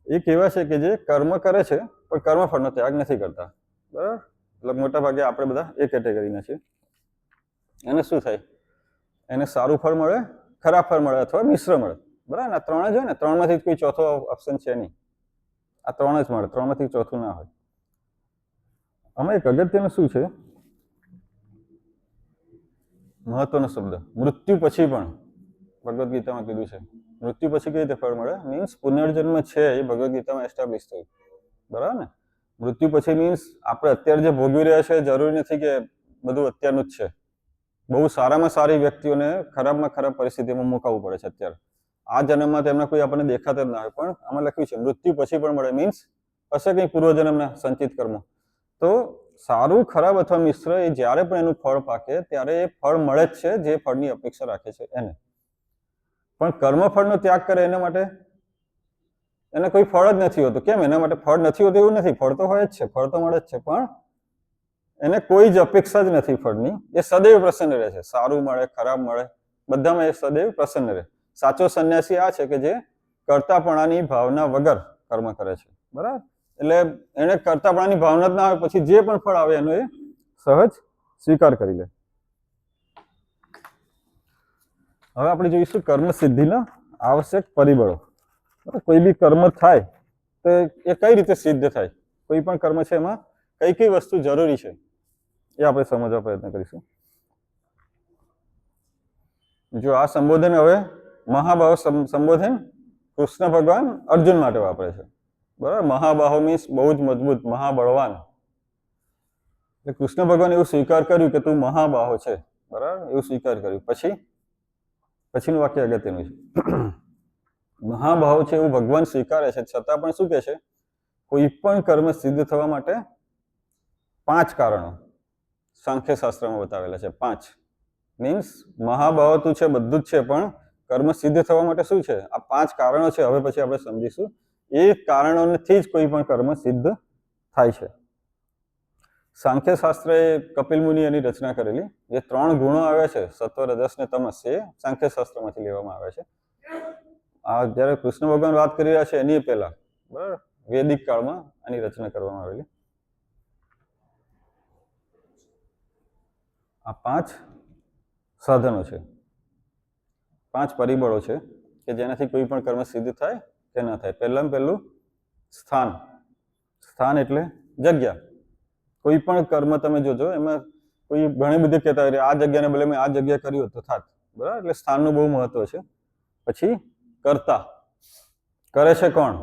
એક એવા છે કે જે કર્મ કરે છે પણ કર્મફળનો ત્યાગ નથી કરતા. બરાબર, એટલે મોટા ભાગે આપણે બધા એ કેટેગરીના છીએ. એને શું થાય? એને સારું ફળ મળે, ખરાબ ફળ મળે અથવા મિશ્ર મળે. બરાબર, આ 3 જ હોય ને, 3માંથી કોઈ ચોથો ઓપ્શન છે નહીં. આ 3 જ મળે, 3માંથી ચોથું ના હોય. આમાં એક અગત્યનું શું છે, મહત્વનો શબ્દ, મૃત્યુ પછી પણ ભગવદ્ ગીતામાં કીધું છે. મૃત્યુ પછી કઈ રીતે ફળ મળે? મીન્સ પુનર્જન્મ છે એ ભગવદ્ ગીતામાં એસ્ટાબ્લિશ થયું. બરાબર ને, મૃત્યુ પછી મીન્સ આપણે અત્યારે જે ભોગવી રહ્યા છે જરૂરી નથી કે બધું અત્યારનું જ છે. બહુ સારામાં સારી વ્યક્તિઓને ખરાબમાં ખરાબ પરિસ્થિતિમાં મુકાવવું પડે છે અત્યારે. આ જન્મમાં તેમના કોઈ આપણને દેખાતા જ ના હોય, પણ આમાં લખ્યું છે મૃત્યુ પછી પણ મળે. મીન્સ હશે કંઈ પૂર્વજન્મના સંચિત કર્મો. તો સારું, ખરાબ અથવા મિશ્ર એ જ્યારે પણ એનું ફળ પાકે ત્યારે એ ફળ મળે જ છે જે ફળની અપેક્ષા રાખે છે એને. પણ કર્મફળનો ત્યાગ કરે એના માટે એને કોઈ ફળ જ નથી હોતું. કેમ? એના માટે ફળ નથી હોતું એવું નથી, ફળ તો હોય જ છે, ફળ તો મળે જ છે, પણ એને કોઈ જ અપેક્ષા જ નથી ફળની. એ સદૈવ પ્રસન્ન રહે છે, સારું મળે, ખરાબ મળે, બધામાં એ સદૈવ પ્રસન્ન રહે. સાચો સંન્યાસી આ છે કે જે કર્તાપણાની ભાવના વગર કર્મ કરે છે. બરાબર, એટલે એને કર્તાપણાની ભાવના જ ના આવે, પછી જે પણ ફળ આવે એનો એ સહજ સ્વીકાર કરી લે. હવે આપણે જોઈશું કર્મ સિદ્ધિના આવશ્યક પરિબળો. કોઈ બી કર્મ થાય તો એ કઈ રીતે સિદ્ધ થાય, કોઈ પણ કર્મ છે એમાં કઈ કઈ વસ્તુ જરૂરી છે એ આપણે સમજવા પ્રયત્ન કરીશું. જો આ સંબોધન હવે મહાબાહો સંબોધન કૃષ્ણ ભગવાન અર્જુન માટે વાપરે છે. બરાબર, મહાબાહો મીન્સ બહુ જ મજબૂત, મહાબળવાન. એટલે કૃષ્ણ ભગવાન એવું સ્વીકાર કર્યું કે તું મહાબાહો છે. બરાબર, એવું સ્વીકાર કર્યું. પછીનું વાક્ય અગત્યનું છે. મહાભાવ છે એવું ભગવાન સ્વીકારે છે, છતાં પણ શું કહે છે? કોઈ પણ કર્મ સિદ્ધ થવા માટે 5 કારણો સાંખ્ય શાસ્ત્રમાં બતાવેલા છે. 5 મીન્સ મહાભાવ તું છે બધું જ છે, પણ કર્મ સિદ્ધ થવા માટે શું છે? આ 5 કારણો છે. હવે પછી આપણે સમજીશું. એ કારણોથી જ કોઈ પણ કર્મ સિદ્ધ થાય છે. સાંખ્ય શાસ્ત્ર એ કપિલ મુનિ એની રચના કરેલી. જે 3 ગુણો આવ્યા છે, સત્વ, રજસ ને તમસ, એ સાંખ્ય શાસ્ત્રમાંથી લેવામાં આવે છે. આ જ્યારે કૃષ્ણ ભગવાન વાત કરી રહ્યા છે એની પહેલા, બરાબર, વૈદિક કાળમાં આની રચના કરવામાં આવેલી. આ 5 સાધનો છે, 5 પરિબળો છે કે જેનાથી કોઈ પણ કર્મ સિદ્ધ થાય કે ન થાય. પહેલું સ્થાન. સ્થાન એટલે જગ્યા. કોઈ પણ કર્મ તમે જોજો, એમાં કોઈ ઘણી બધી કહેતા હોય આ જગ્યાને બદલે મેં આ જગ્યા કર્યું તો થાત, બરાબર, એટલે સ્થાનનું બહુ મહત્વ છે. પછી કર્તા. કરે છે કોણ?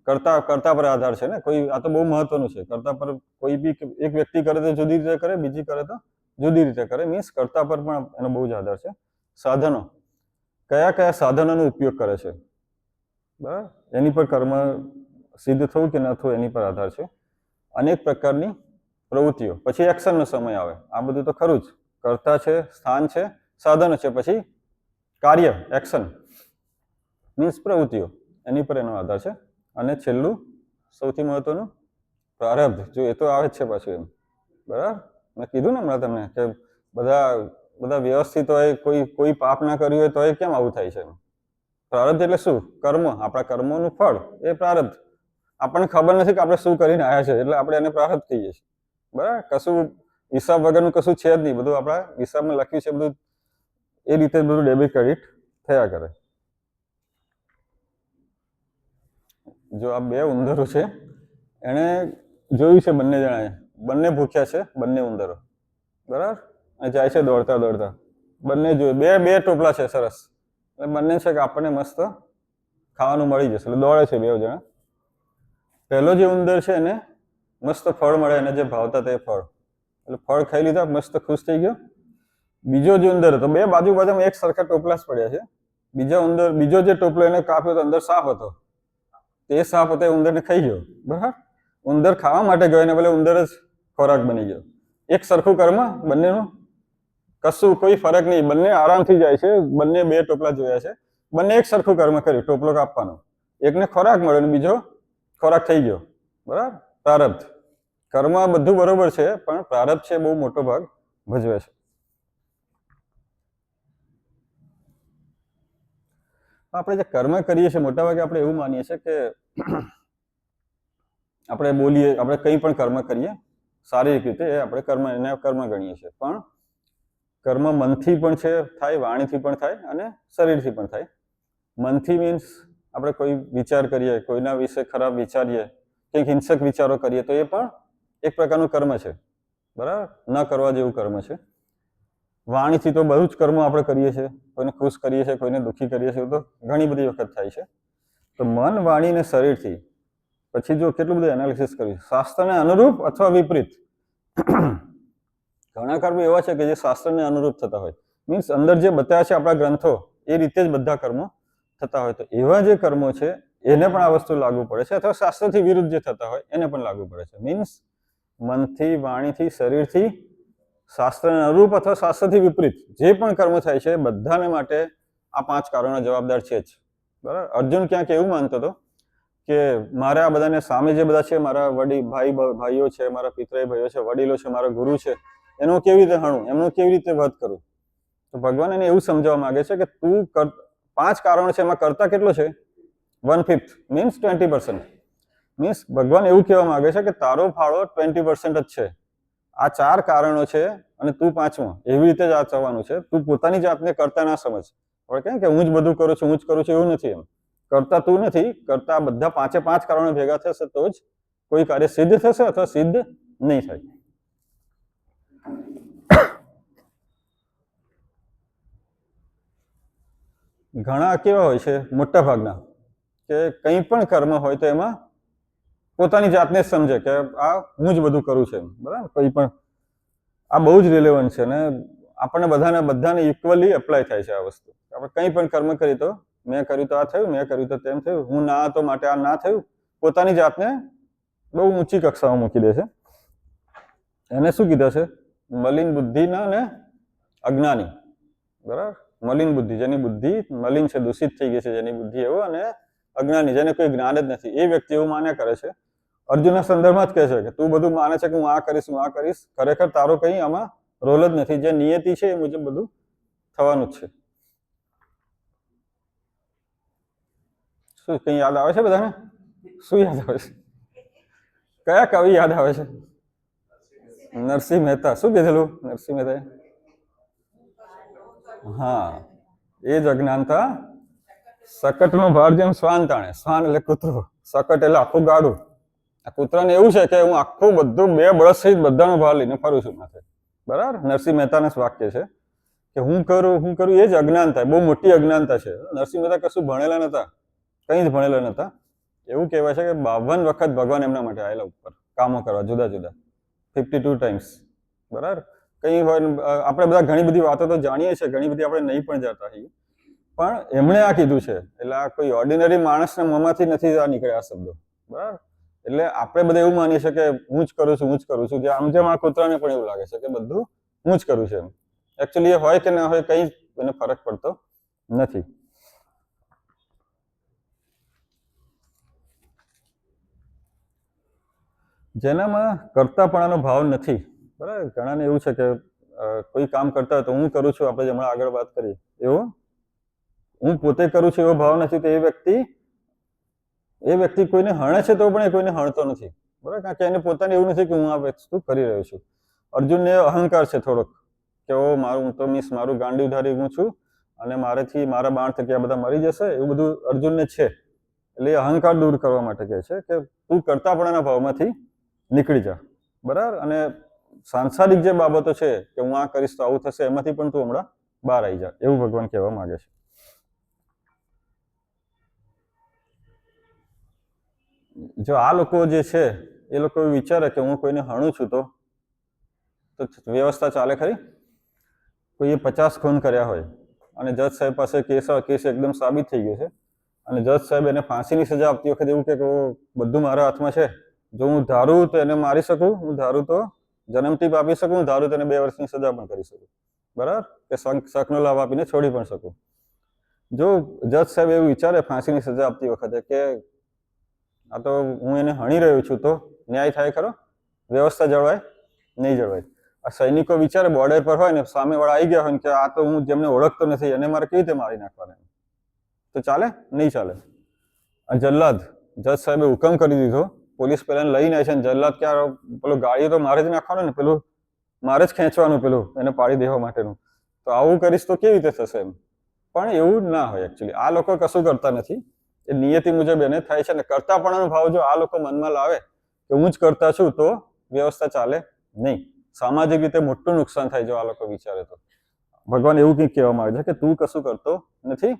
કર્તા પર આધાર છે ને. કોઈ, આ તો બહુ મહત્વનું છે. કર્તા પર કોઈ બી એક વ્યક્તિ કરે તો જુદી રીતે કરે, બીજી કરે તો જુદી રીતે કરે. મીન્સ કર્તા પર પણ એનો બહુ જ આધાર છે. સાધનો. કયા સાધનોનો ઉપયોગ કરે છે, બરાબર, એની પર કર્મ સિદ્ધ થવું કે ન થવું એની પર આધાર છે. અનેક પ્રકારની પ્રવૃત્તિઓ. પછી એક્શનનો સમય આવે. આ બધું તો ખરું જ. કર્તા છે, સ્થાન છે, સાધનો છે, પછી કાર્ય, એક્શન મીન્સ પ્રવૃત્તિઓ, એની પર એનો આધાર છે. અને છેલ્લું સૌથી મહત્વનું પ્રારબ્ધ. જો એ તો આવે જ છે પાછું એમ, બરાબર. મેં કીધું ને હમણાં તમને કે બધા વ્યવસ્થિત હોય, કોઈ પાપ ના કર્યું હોય તો એ કેમ આવું થાય છે? પ્રારબ્ધ એટલે શું? કર્મ. આપણા કર્મોનું ફળ એ પ્રારબ્ધ. આપણને ખબર નથી કે આપણે શું કરીને આવ્યા છે, એટલે આપણે એને પ્રારબ્ધ કહીએ છીએ, બરાબર. કશું હિસાબ વગરનું કશું છે જ નહીં. બધું આપણા હિસાબમાં લખ્યું છે, બધું એ રીતે બધું ડેબિટ ક્રેડિટ થયા કરે. જો આ 2 ઉંદરો છે, એણે જોયું છે, બંને જણાએ, બંને ભૂખ્યા છે, બંને ઉંદરો, બરાબર, અને જાય છે દોડતા. બંને જોયું, બે ટોપલા છે, સરસ. એટલે બંને છે કે આપણને મસ્ત ખાવાનું મળી જશે, એટલે દોડે છે 2 જણા. પહેલો જે ઉંદર છે એને મસ્ત ફળ મળે, એને જે ભાવતા તે ફળ, એટલે ફળ ખાઈ લીધા, મસ્ત ખુશ થઈ ગયો. બીજો જે ઉંદર હતો, 2 બાજુમાં એક સરખા ટોપલા જ પડ્યા છે. બીજો જે ટોપલો એને કાપ્યો તો અંદર સાપ હતો. તે સાપ હતો એ ઉંદરને ખાઈ ગયો, બરાબર. ઉંદર ખાવા માટે ગયો, એને ભલે ઉંદર જ ખોરાક બની ગયો. એક સરખું કર્મ બંનેનું, કશું કોઈ ફરક નહીં. બંને આરામથી જાય છે. બંને 2 ટોપલા જોયા છે. બંને એક સરખું કર્મ કર્યું, ટોપલો કાપવાનો. એકને ખોરાક મળ્યો અને બીજો ખોરાક થઈ ગયો, બરાબર. પ્રારબ્ધ. કર્મ બધું બરોબર છે, પણ પ્રારબ્ધ છે બહુ મોટો ભાગ ભજવે છે. આપણે જે કર્મ કરીએ છીએ, મોટાભાગે આપણે એવું માનીએ છીએ કે આપણે બોલીએ, આપણે કંઈ પણ કર્મ કરીએ શારીરિક રીતે, એ આપણે એને કર્મ ગણીએ છીએ. પણ કર્મ મનથી પણ થાય, વાણીથી પણ થાય અને શરીરથી પણ થાય. મનથી મીન્સ આપણે કોઈ વિચાર કરીએ, કોઈના વિશે ખરાબ વિચારીએ, કંઈક હિંસક વિચારો કરીએ, તો એ પણ એક પ્રકારનું કર્મ છે, બરાબર, ન કરવા જેવું કર્મ છે. વાણીથી તો બધું જ કર્મો આપણે કરીએ છીએ. કોઈને ખુશ કરીએ છીએ, કોઈને દુઃખી કરીએ છીએ, તો ઘણી બધી વખત થાય છે. તો મન, વાણી અને શરીરથી પછી જો કેટલું બધું એનાલિસિસ કર્યું, શાસ્ત્રને અનુરૂપ અથવા વિપરીત. ઘણા કર્મો એવા છે કે જે શાસ્ત્રને અનુરૂપ થતા હોય, મીન્સ અંદર જે બતાવ્યા છે આપણા ગ્રંથો એ રીતે જ બધા કર્મો થતા હોય. તો એવા જે કર્મો છે એને પણ આ વસ્તુ લાગુ પડે છે, અથવા શાસ્ત્રથી વિરુદ્ધ જે થતા હોય એને પણ લાગુ પડે છે. મીન્સ મનથી, વાણીથી, શરીરથી શાસ્ત્રને અનુરૂપ અથવા શાસ્ત્રથી વિપરીત જે પણ કર્મ થાય છે, બધાને માટે આ 5 કારણો જવાબદાર છે જ, બરાબર. અર્જુન ક્યાંક એવું માનતો હતો કે મારે આ બધાને સામે જે બધા છે, મારા ભાઈઓ છે, મારા પિતરાઈ ભાઈઓ છે, વડીલો છે, મારા ગુરુ છે, એનો કેવી રીતે હણું, એમનો કેવી રીતે વધ કરું. તો ભગવાન એને એવું સમજાવવા માંગે છે કે તું 5 કારણો છે, એમાં કરતા કેટલો છે? 1/5 મીન્સ 20%. મીન્સ ભગવાન એવું કહેવા માંગે છે કે તારો ફાળો 20% જ છે. આ 4 કારણો છે અને તું 5મો. એવી રીતે જ આ થવાનું છે. તું પોતાની જાતને કરતા ના સમજ. હવે કેમ કે હું જ બધું કરું છું, એવું નથી. એમ કરતા તું નથી, કરતા બધા 5 કારણો ભેગા થશે તો જ કોઈ કાર્ય સિદ્ધ થશે અથવા સિદ્ધ નહીં થાય. ઘણા કેવા હોય છે, મોટા ભાગના, કે કંઈ પણ કર્મ હોય તો એમાં પોતાની જાતને જ સમજે કે આ હું જ બધું કરું છું, બરાબર. કંઈ પણ આ બહુ જ રિલેવન્ટ છે ને આપણને બધાને ઇક્વલી એપ્લાય થાય છે આ વસ્તુ. આપણે કંઈ પણ કર્મ કરી તો મેં કર્યું તો આ થયું, મેં કર્યું તો તેમ થયું, હું ના હતો માટે આ ના થયું, પોતાની જાતને બહુ ઊંચી કક્ષામાં મૂકી દે છે. એને શું કીધા છે? મલિન બુદ્ધિના ને અજ્ઞાની. બરાબર? મલિન બુદ્ધિ, જેની બુદ્ધિ મલિન છે, દૂષિત થઈ ગઈ છે જેની બુદ્ધિ, એવો, અને અજ્ઞાની, જેને કોઈ જ્ઞાન જ નથી, એ વ્યક્તિ એવું માન્યા કરે છે. અર્જુનના સંદર્ભમાં જ કહે છે કે તું બધું માને છે કે હું આ કરીશ, હું આ કરીશ, ખરેખર તારો કંઈ આમાં રોલ જ નથી. જે નિયતિ છે એ મુજબ બધું થવાનું જ છે. શું કંઈ યાદ આવે છે બધાને? શું યાદ આવે છે? કયા કવિ યાદ આવે છે? નરસિંહ મહેતા. શું કીધેલું નરસિંહ મહેતાએ? હા, એ જ અજ્ઞાનતા. સકટનો ભાર જેમ શ્વાન તાણે. શ્વાન એટલે કૂતરો, સકટ એટલે આખું ગાડું. આ કૂતરાને એવું છે કે હું આખું બધું 2 બળદ સહિત બધાનો ભાર લઈને ફરું છું માથે. બરાબર? નરસિંહ મહેતાના વાક્ય છે કે હું કરું એ જ અજ્ઞાનતા, બહુ મોટી અજ્ઞાનતા છે. નરસિંહ મહેતા કશું ભણેલા નતા, કંઈ જ ભણેલા નતા. એવું કહેવાય છે કે 52 વખત ભગવાન એમના માટે આવેલા ઉપર કામો કરવા, જુદા જુદા, 52 ટાઈમ્સ. બરાબર? કંઈ હોય, આપણે બધા ઘણી બધી વાતો તો જાણીએ છીએ, ઘણી બધી આપણે નહીં પણ જાણતા હોઈએ, પણ એમણે આ કીધું છે. એટલે આ કોઈ ઓર્ડિનરી માણસના મોંમાંથી નથી આ નીકળ્યા આ શબ્દો. બરાબર? એટલે આપણે બધા એવું માનીએ છીએ કે હું જ કરું છું, જે આમ જેમ આ કૂતરાને પણ એવું લાગે છે કે બધું હું જ કરું છું એમ. એકચ્યુઅલી એ હોય કે ના હોય કંઈ એને ફરક પડતો નથી. જેનામાં કર્તાપણાનો ભાવ નથી. બરાબર? ઘણાને એવું છે કે કોઈ કામ કરતા હોય તો હું કરું છું, આપણે હમણાં આગળ વાત કરી એવો હું પોતે કરું છું એવો ભાવ નથી. તો એ વ્યક્તિ કોઈને હણે છે તો પણ એ કોઈને હણતો નથી. બરાબર? કારણ કે એને પોતાને એવું નથી કે હું આ વસ્તુ કરી રહ્યો છું. અર્જુનને અહંકાર છે થોડોક કે મારું ગાંડી ધારી હું છું અને મારા બાણ થકી આ બધા મરી જશે, એવું બધું અર્જુનને છે. એટલે એ અહંકાર દૂર કરવા માટે કહે છે કે તું કર્તાપણાના ભાવમાંથી નીકળી જા. બરાબર? અને સાંસારિક જે બાબતો છે કે હું આ કરીશ તો આવું થશે, એમાંથી પણ તું હમણાં બહાર આવી જા, એવું ભગવાન કહેવા માંગે છે. જો આ લોકો જે છે એ લોકો વિચારે કે હું કોઈને હણું છું તો વ્યવસ્થા ચાલે ખરી? કોઈએ 50 ખૂન કર્યા હોય અને જજ સાહેબ પાસે કેસ એકદમ સાબિત થઈ ગયો છે અને જજ સાહેબ એને ફાંસીની સજા આપતી વખતે એવું કે બધું મારા હાથમાં છે, જો હું ધારું તો એને મારી શકું, હું ધારું તો જન્મટીપ આપી શકું, હું ધારું તો એને 2 વર્ષની સજા પણ કરી શકું. બરાબર? કે શકનો લાભ આપીને છોડી પણ શકું. જો જજ સાહેબ એવું વિચારે ફાંસીની સજા આપતી વખતે કે આ તો હું એને હણી રહ્યો છું, તો ન્યાય થાય ખરો? વ્યવસ્થા જળવાય? નહીં જળવાય. આ સૈનિકો વિચારે બોર્ડર પર હોય ને સામેવાળા આવી ગયા હોય કે આ તો હું જેમને ઓળખતો નથી એને મારે કેવી રીતે મારી નાખવાના, તો ચાલે? નહીં ચાલે. આ જજ સાહેબે હુકમ કરી દીધો, પોલીસ પેલા લઈને આવે છે, જલ્લાદ કે પેલો ગાડીઓ તો મારે જ નાખવાનો ને, પેલું મારે જ ખેંચવાનું, પેલું એને પાડી દેવા માટેનું, તો આવું કરીશ તો કેવી રીતે થશે એમ. પણ એવું ના હોય. એકચ્યુઅલી આ લોકો કશું કરતા નથી, એ નિયતિ મુજબ એને થાય છે. ને કર્તાપણાનો ભાવ જો આ લોકો મનમાં લાવે કે હું જ કરતા છું તો વ્યવસ્થા ચાલે નહીં. સામાજિક રીતે મોટું નુકસાન થાય જો આ લોકો વિચારે તો. ભગવાન એવું કંઈક કહેવા માંગે છે કે તું કશું કરતો નથી,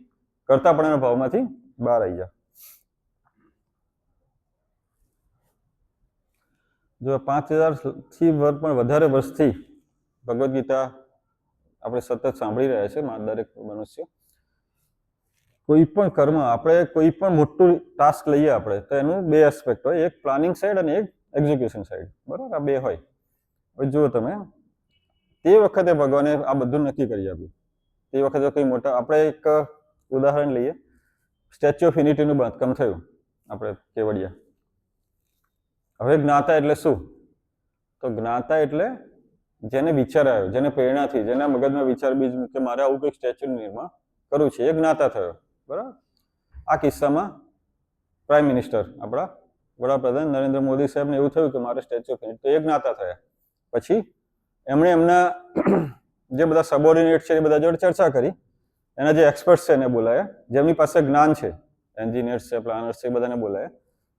કર્તાપણાના ભાવમાંથી બહાર આવી જા. જો 5000થી પણ વધારે વર્ષથી ભગવદ્ ગીતા આપણે સતત સાંભળી રહ્યા છે, દરેક મનુષ્ય. કોઈ પણ કર્મ, આપણે કોઈ પણ મોટું ટાસ્ક લઈએ આપણે તો એનું 2 એસ્પેક્ટ હોય, એક પ્લાનિંગ સાઈડ અને એક એક્ઝિક્યુશન સાઈડ. બરાબર? આ 2 હોય. હવે જુઓ તમે, તે વખતે ભગવાને આ બધું નક્કી કરી આપ્યું. તે વખતે કોઈ મોટા, આપણે એક ઉદાહરણ લઈએ, સ્ટેચ્યુ ઓફ યુનિટીનું બાંધકામ થયું આપણે કેવડિયા. હવે જ્ઞાતા એટલે શું? તો જ્ઞાતા એટલે જેને વિચાર આવ્યો, જેને પ્રેરણાથી, જેના મગજમાં વિચાર બીજ કે મારે આવું કંઈક સ્ટેચ્યુનું નિર્માણ કરવું છે, એ જ્ઞાતા થયો. બરાબર? આ કિસ્સામાં પ્રાઇમ મિનિસ્ટર આપણા વડાપ્રધાન નરેન્દ્ર મોદી સાહેબને એવું થયું કે મારે સ્ટેચ્યુ ઓફ યુનિટી, તો એ જ્ઞાતા થયા. પછી એમણે એમના જે બધા સબોર્ડિનેટ છે એ બધા જોડે ચર્ચા કરી, એના જે એક્સપર્ટ્સ છે એને બોલાયા, જેમની પાસે જ્ઞાન છે, એન્જિનિયર્સ છે, પ્લાનર્સ છે, એ બધાને બોલાયા.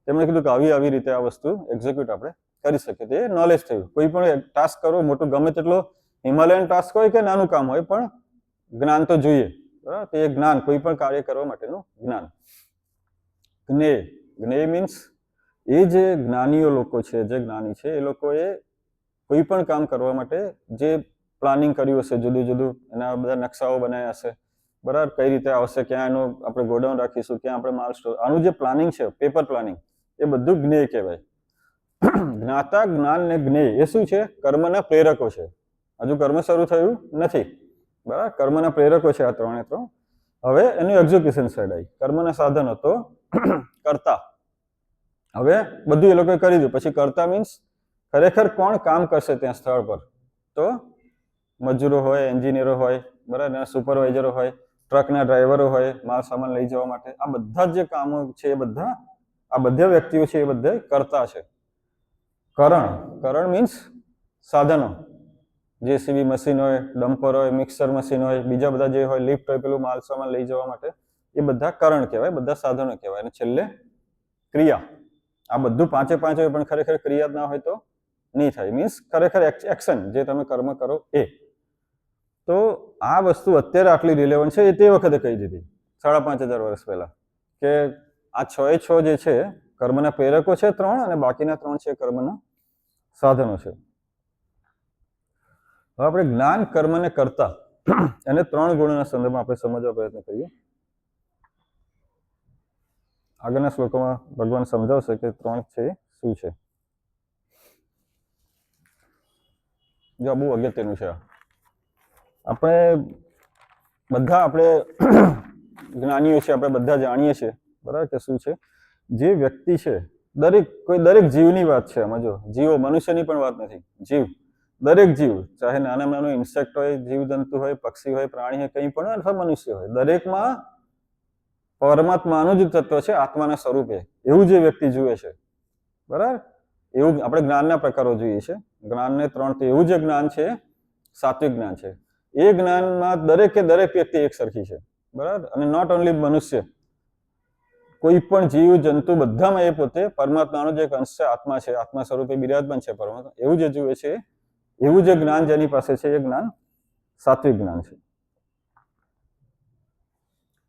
તેમણે કીધું કે આવી રીતે આ વસ્તુ એક્ઝિક્યુટ આપણે કરી શકીએ. તો એ નોલેજ થયું. કોઈ પણ ટાસ્ક કરવો, મોટું ગમે તેટલો હિમાલયન ટાસ્ક હોય કે નાનું કામ હોય, પણ જ્ઞાન તો જોઈએ. બરાબર? તો એ જ્ઞાન, કોઈ પણ કાર્ય કરવા માટેનું જ્ઞાન. જ્ઞેય મીન્સ એ જે જ્ઞાનીઓ લોકો છે, જે જ્ઞાની છે, એ લોકોએ કોઈ પણ કામ કરવા માટે જે પ્લાનિંગ કર્યું હશે, જુદું જુદું એના બધા નકશાઓ બનાવ્યા હશે, બરાબર, કઈ રીતે આવશે, ક્યાં એનું આપણે ગોડાઉન રાખીશું, ક્યાં આપણે માલ સ્ટોર, આનું જે પ્લાનિંગ છે, પેપર પ્લાનિંગ, એ બધું જ્ઞેય કહેવાય. જ્ઞાતા, જ્ઞાન ને જ્ઞેય એ શું છે? કર્મના પ્રેરકો છે. હજુ કર્મ શરૂ થયું નથી, બરાબર, કર્મના પ્રેરકો છે આ ત્રણે ત્રણ. હવે એનું એક્ઝિક્યુશન સાઈડ આવી, કર્મના સાધનો તો કર્તા. હવે બધું એ લોકોએ કરી દીધું, પછી કર્તા મીન્સ ખરેખર કોણ કામ કરશે ત્યાં સ્થળ પર? તો મજૂરો હોય, એન્જિનિયરો હોય, બરાબર, એના સુપરવાઇઝરો હોય, ટ્રકના ડ્રાઈવરો હોય, માલ સામાન લઈ જવા માટે, આ બધા જે કામો છે એ બધા, આ બધા વ્યક્તિઓ છે એ બધા કર્તા છે. કરણ, કરણ મીન્સ સાધનો, જેસીબી મશીન હોય, ડમ્પર હોય, મિક્સર મશીન હોય, બીજા બધા જે હોય, લિફ્ટ હોય, પેલું માલ સામાન લઈ જવા માટે, એ બધા કરણ કહેવાય, બધા સાધનો કહેવાય. અને છેલ્લે ક્રિયા, આ બધું પાંચે પાંચ હોય પણ ખરેખર ક્રિયા જ ના હોય તો નહીં થાય, મીન્સ ખરેખર એક્શન જે તમે કર્મ કરો એ. તો આ વસ્તુ અત્યારે આટલી રિલેવન્ટ છે એ તે વખતે કહી દીધી 5,500 વર્ષ પહેલા, કે આ 6 જે છે કર્મના પ્રેરકો છે 3, અને બાકીના 3 છે કર્મના સાધનો છે. હવે આપણે જ્ઞાન, કર્મ ને કર્તા એને 3 ગુણોના સંદર્ભમાં આપણે સમજવા પ્રયત્ન કરીએ. આગળના શ્લોકોમાં ભગવાન સમજાવશે કે 3 છે શું છે. જો બહુ અગત્યનું છે. આપણે જ્ઞાનીઓ છે, આપણે બધા જાણીએ છીએ, બરાબર, કે શું છે. જે વ્યક્તિ છે, દરેક જીવની વાત છે. આમાં જો જીવો, મનુષ્યની પણ વાત નથી, જીવ, દરેક જીવ, ચાહે નાનામાં નાનું ઇન્સેક્ટ હોય, જીવજંતુ હોય, પક્ષી હોય, પ્રાણી હોય, કંઈ પણ અથવા મનુષ્ય હોય, દરેકમાં પરમાત્માનું જ તત્વ છે, આત્માના સ્વરૂપે. એવું જે વ્યક્તિ જુએ છે, બરાબર, એવું આપણે જ્ઞાનના પ્રકારો જોઈએ છે. જ્ઞાનને 3, તો એવું જે જ્ઞાન છે સાત્વિક જ્ઞાન છે. એ જ્ઞાનમાં દરેક વ્યક્તિ એક સરખી છે, બરાબર. અને નોટ ઓનલી મનુષ્ય, કોઈ પણ જીવ જંતુ બધામાં એ પોતે પરમાત્માનો જે એક અંશ છે, આત્મા છે, આત્મા સ્વરૂપે બિરાજમાન છે પરમાત્મા. એવું જે જુએ છે, એવું જે જ્ઞાન જેની પાસે છે એ જ્ઞાન સાત્વિક જ્ઞાન છે.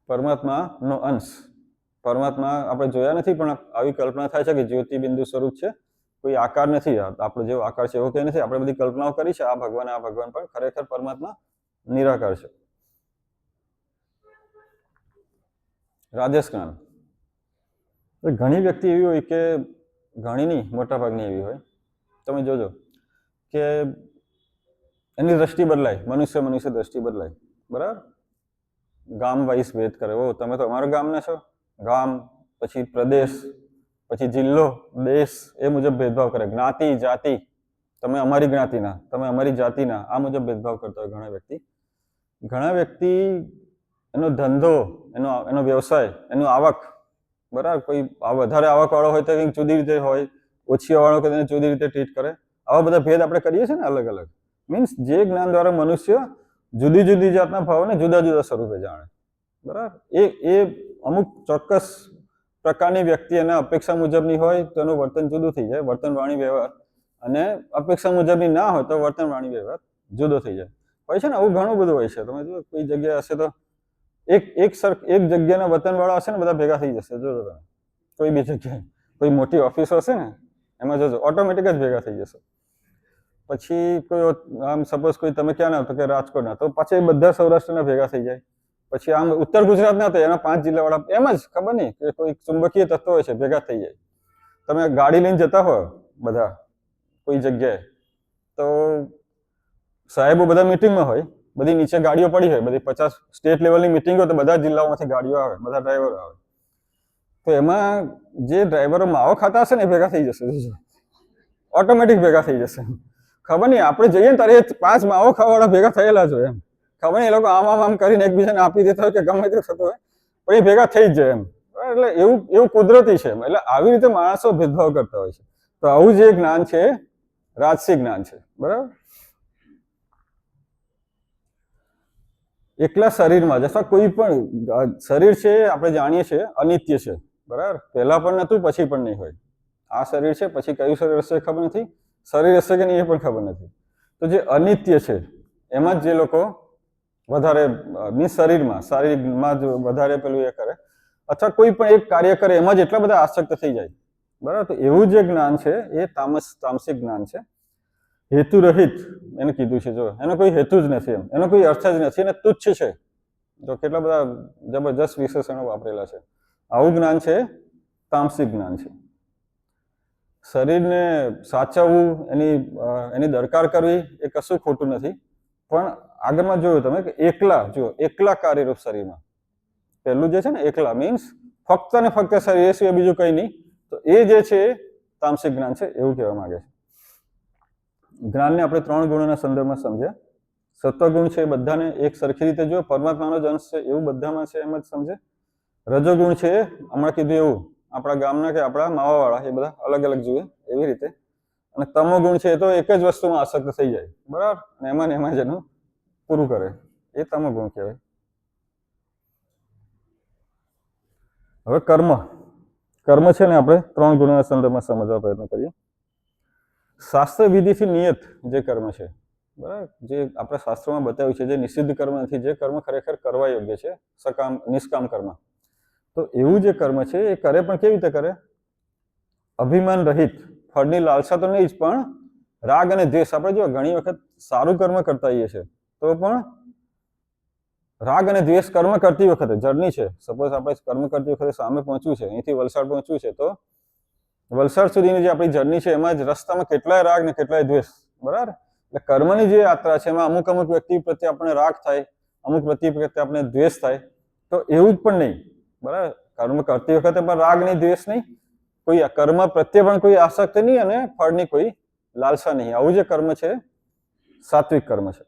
પરમાત્માનો અંશ, પરમાત્મા આપણે જોયા નથી પણ આવી કલ્પના થાય છે કે જ્યોતિબિંદુ સ્વરૂપ છે, કોઈ આકાર નથી, આપણો જેવો આકાર છે એવો કંઈ નથી. આપણે બધી કલ્પનાઓ કરી છે, આ ભગવાન, પણ ખરેખર પરમાત્મા નિરાકાર છે. રાજસ જ્ઞાન, ઘણી વ્યક્તિ એવી હોય કે, ઘણી નહીં, મોટા ભાગની એવી હોય, તમે જોજો કે એની દ્રષ્ટિ બદલાય, મનુષ્ય દ્રષ્ટિ બદલાય, બરાબર. ગામ વાઇઝ ભેદ કરે, ઓ તમે તો અમારા ગામના છો, ગામ, પછી પ્રદેશ, પછી જિલ્લો, દેશ, એ મુજબ ભેદભાવ કરે. જ્ઞાતિ, જાતિ, તમે અમારી જ્ઞાતિના, તમે અમારી જાતિના, આ મુજબ ભેદભાવ કરતા હોય ઘણા વ્યક્તિ એનો ધંધો, એનો વ્યવસાય, એનો આવક, બરાબર, કોઈ વધારે આવકવાળો હોય તો કંઈક જુદી રીતે હોય, ઓછી વાળો હોય તેને જુદી રીતે ટ્રીટ કરે. આવા બધા ભેદ આપણે કરીએ છીએ ને અલગ અલગ. મીન્સ જે જ્ઞાન દ્વારા મનુષ્ય જુદી જાતના ભાવોને જુદા સ્વરૂપે જાણે, બરાબર. એ અમુક ચોક્કસ પ્રકારની વ્યક્તિ એના અપેક્ષા મુજબની હોય તો એનું વર્તન જુદું થઈ જાય, વર્તન વાણી વ્યવહાર, અને અપેક્ષા મુજબની ના હોય તો વર્તન વાણી વ્યવહાર જુદો થઈ જાય. હોય છે ને, આવું ઘણું બધું હોય છે. તમે જો કોઈ જગ્યાએ હશે તો એક જગ્યાના વતન વાળા હશે ને, બધા ભેગા થઈ જશે. જોજો તમે કોઈ બી જગ્યાએ, કોઈ મોટી ઓફિસો હશે ને, એમાં જોજો ઓટોમેટિક જ ભેગા થઈ જશે. પછી કોઈ આમ સપોઝ કોઈ તમે ક્યાં ના તો કે રાજકોટના, તો પાછા એ બધા સૌરાષ્ટ્રના ભેગા થઈ જાય. પછી આમ ઉત્તર ગુજરાતના તો એના 5 જિલ્લાવાળા, એમ જ ખબર નહીં કે કોઈ ચુંબકીય તત્વ હોય છે, ભેગા થઈ જાય. તમે ગાડી લઈને જતા હોય બધા કોઈ જગ્યાએ, તો સાહેબો બધા મિટિંગમાં હોય, બધી નીચે ગાડીઓ પડી હોય, બધી 50 સ્ટેટ લેવલની મિટિંગ હોય તો બધા જિલ્લાઓમાંથી ગાડીઓ આવે, બધા ડ્રાઈવરો આવે. તો એમાં જે ડ્રાઈવરો માવો ખાતા હશે ને એ ભેગા થઈ જશે, ઓટોમેટિક ભેગા થઈ જશે. ખબર નહીં, આપણે જઈએ ને ત્યારે 5 માવો ખાવાવાળા ભેગા થયેલા જ હોય. એમ ખબર નહીં, એ લોકો આમ કરીને એકબીજાને આપી દેતા હોય કે ગમે તે થતું હોય, પણ એ ભેગા થઈ જ જાય. એમ એટલે એવું કુદરતી છે. એટલે આવી રીતે માણસો ભેદભાવ કરતા હોય છે. તો આવું જે જ્ઞાન છે રાજસી જ્ઞાન છે, બરાબર. એકલા શરીરમાં જ અથવા કોઈ પણ શરીર છે આપણે જાણીએ છીએ અનિત્ય છે, બરાબર. પહેલા પણ નહોતું, પછી પણ નહીં હોય. આ શરીર છે, પછી કયું શરીર હશે ખબર નથી, શરીર હશે કે નહીં એ પણ ખબર નથી. તો જે અનિત્ય છે એમાં જ જે લોકો વધારે શરીરમાં જ વધારે પેલું એ કરે, અથવા કોઈ પણ એક કાર્ય કરે એમાં જ એટલા બધા આસક્ત થઈ જાય, બરાબર. તો એવું જે જ્ઞાન છે એ તામસિક જ્ઞાન છે. હેતુ રહિત એને કીધું છે. જો એનો કોઈ હેતુ જ નથી, એમ એનો કોઈ અર્થ જ નથી અને તુચ્છ છે. જો કેટલા બધા જબરજસ્ત વિશેષણો વાપરેલા છે. આવું જ્ઞાન છે તામસિક જ્ઞાન છે. શરીરને સાચવવું, એની દરકાર કરવી એ કશું ખોટું નથી, પણ આગળમાં જોયું તમે કે એકલા કાર્યરૂપ શરીરમાં પહેલું જે છે ને એકલા મીન્સ ફક્ત ને ફક્ત શરીર સિવાય બીજું કંઈ નહીં, તો એ જે છે તામસિક જ્ઞાન છે એવું કહેવા માંગે છે. જ્ઞાનને આપણે 3 ગુણોના સંદર્ભમાં સમજ્યા. સત્વગુણ છે એ બધાને એક સરખી રીતે જો પરમાત્માનો જ અંશ છે એવું બધામાં છે એમ જ સમજે. રજોગુણ છે હમણાં કીધું એવું આપણા ગામના કે આપણા માવાવાળા એ બધા અલગ અલગ જુએ એવી રીતે. અને તમો ગુણ છે એ તો એક જ વસ્તુમાં આસક્ત થઈ જાય, બરાબર, અને એમાં જ એનું પૂરું કરે, એ તમો ગુણ કહેવાય. હવે કર્મ છે ને આપણે 3 ગુણોના સંદર્ભમાં સમજવા પ્રયત્ન કરીએ. શાસ્ત્ર વિધિથી નિયત જે કર્મ છે, બરાબર, જે આપણા શાસ્ત્રોમાં બતાવ્યું છે, જે નિષિદ્ધ કર્મ નથી, જે કર્મ ખરેખર કરવા યોગ્ય છે, સકામ નિષ્કામ કર્મ, તો એવું જે કર્મ છે એ કરે પણ કેવી રીતે કરે? અભિમાન રહિત. ફળની લાલસા તો નહીં જ, પણ રાગ અને દ્વેષ. આપણે જો ઘણી વખત સારું કર્મ કરતા હોઈએ છીએ તો પણ રાગ અને દ્વેષ કર્મ કરતી વખતે જર્ની છે, સપોઝ આપણે કર્મ કરતી વખતે સામે પહોંચવું છે, અહીંથી વલસાડ પહોંચવું છે, તો વલસાડ સુધીની જે આપણી જર્ની છે એમાં જ રસ્તામાં કેટલાય રાગ ને કેટલાય દ્વેષ, બરાબર. એટલે કર્મની જે યાત્રા છે એમાં અમુક વ્યક્તિ પ્રત્યે આપણે રાગ થાય, અમુક વ્યક્તિ પ્રત્યે આપણે દ્વેષ થાય, તો એવું જ પણ નહીં, બરાબર. કર્મ કરતી વખતે પણ રાગ નહીં, દ્વેષ નહીં, કોઈ કર્મ પ્રત્યે પણ કોઈ આસક્તિ નહીં અને ફળની કોઈ લાલસા નહીં. આવું જે કર્મ છે સાત્વિક કર્મ છે.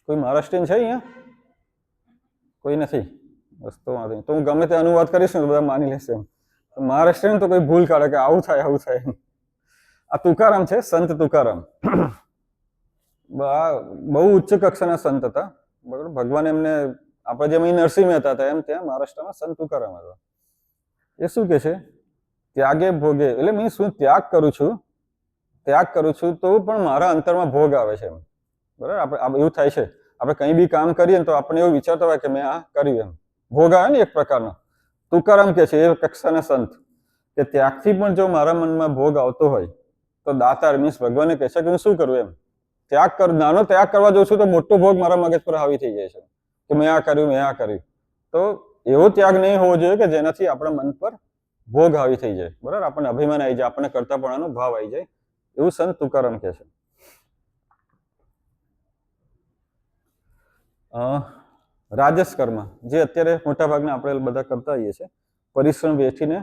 કોઈ મહારાષ્ટ્રીયન છે અહીંયા? કોઈ નથી? વસ્તુ વાંધો તો હું ગમે તે અનુવાદ કરીશ ને તો બધા માની લેશે. મહારાષ્ટ્રીયન તો કોઈ ભૂલ કાઢે કે આવું થાય. આ તુકારામ છે, સંત તુકારામ. બહુ ઉચ્ચ કક્ષાના સંત હતા, બરાબર. ભગવાન એમને આપણે જેમ અહીં નરસિંહ મહેતા હતા એમ ત્યાં મહારાષ્ટ્રમાં સંત તુકારામ હતા. એ શું કે છે? ત્યાગે ભોગે, એટલે મીન્સ હું ત્યાગ કરું છું તો પણ મારા અંતરમાં ભોગ આવે છે, એમ, બરાબર. આપણે એવું થાય છે, આપણે કંઈ બી કામ કરીએ તો આપણે એવું વિચારતા હોય કે મેં આ કર્યું, એમ ભોગ આવે ને એક પ્રકારનો. તુકારામ કે છે એ કક્ષાના સંત કે ત્યાગથી પણ જો મારા મનમાં ભોગ આવતો હોય તો દાતાર મીન્સ ભગવાને કહે છે કે હું શું કરું, એમ નાનો ત્યાગ કરવા જાઉં છું તો મોટો ભોગ મારા મગજ પર હાવી થઈ જાય છે કે મેં આ કર્યું. તો એવો ત્યાગ નહીં હોવો જોઈએ કે જેનાથી આપણા મન પર ભોગ હાવી થઈ જાય, બરાબર. આપણને અભિમાન આવી જાય, આપણને કરતાપણાનો ભાવ આવી જાય, એવું સંત તુકારામ કહે છે. રાજસ કર્મ જે અત્યારે મોટા ભાગના આપણે બધા કરતા હોઈએ છીએ, પરિશ્રમ વેઠીને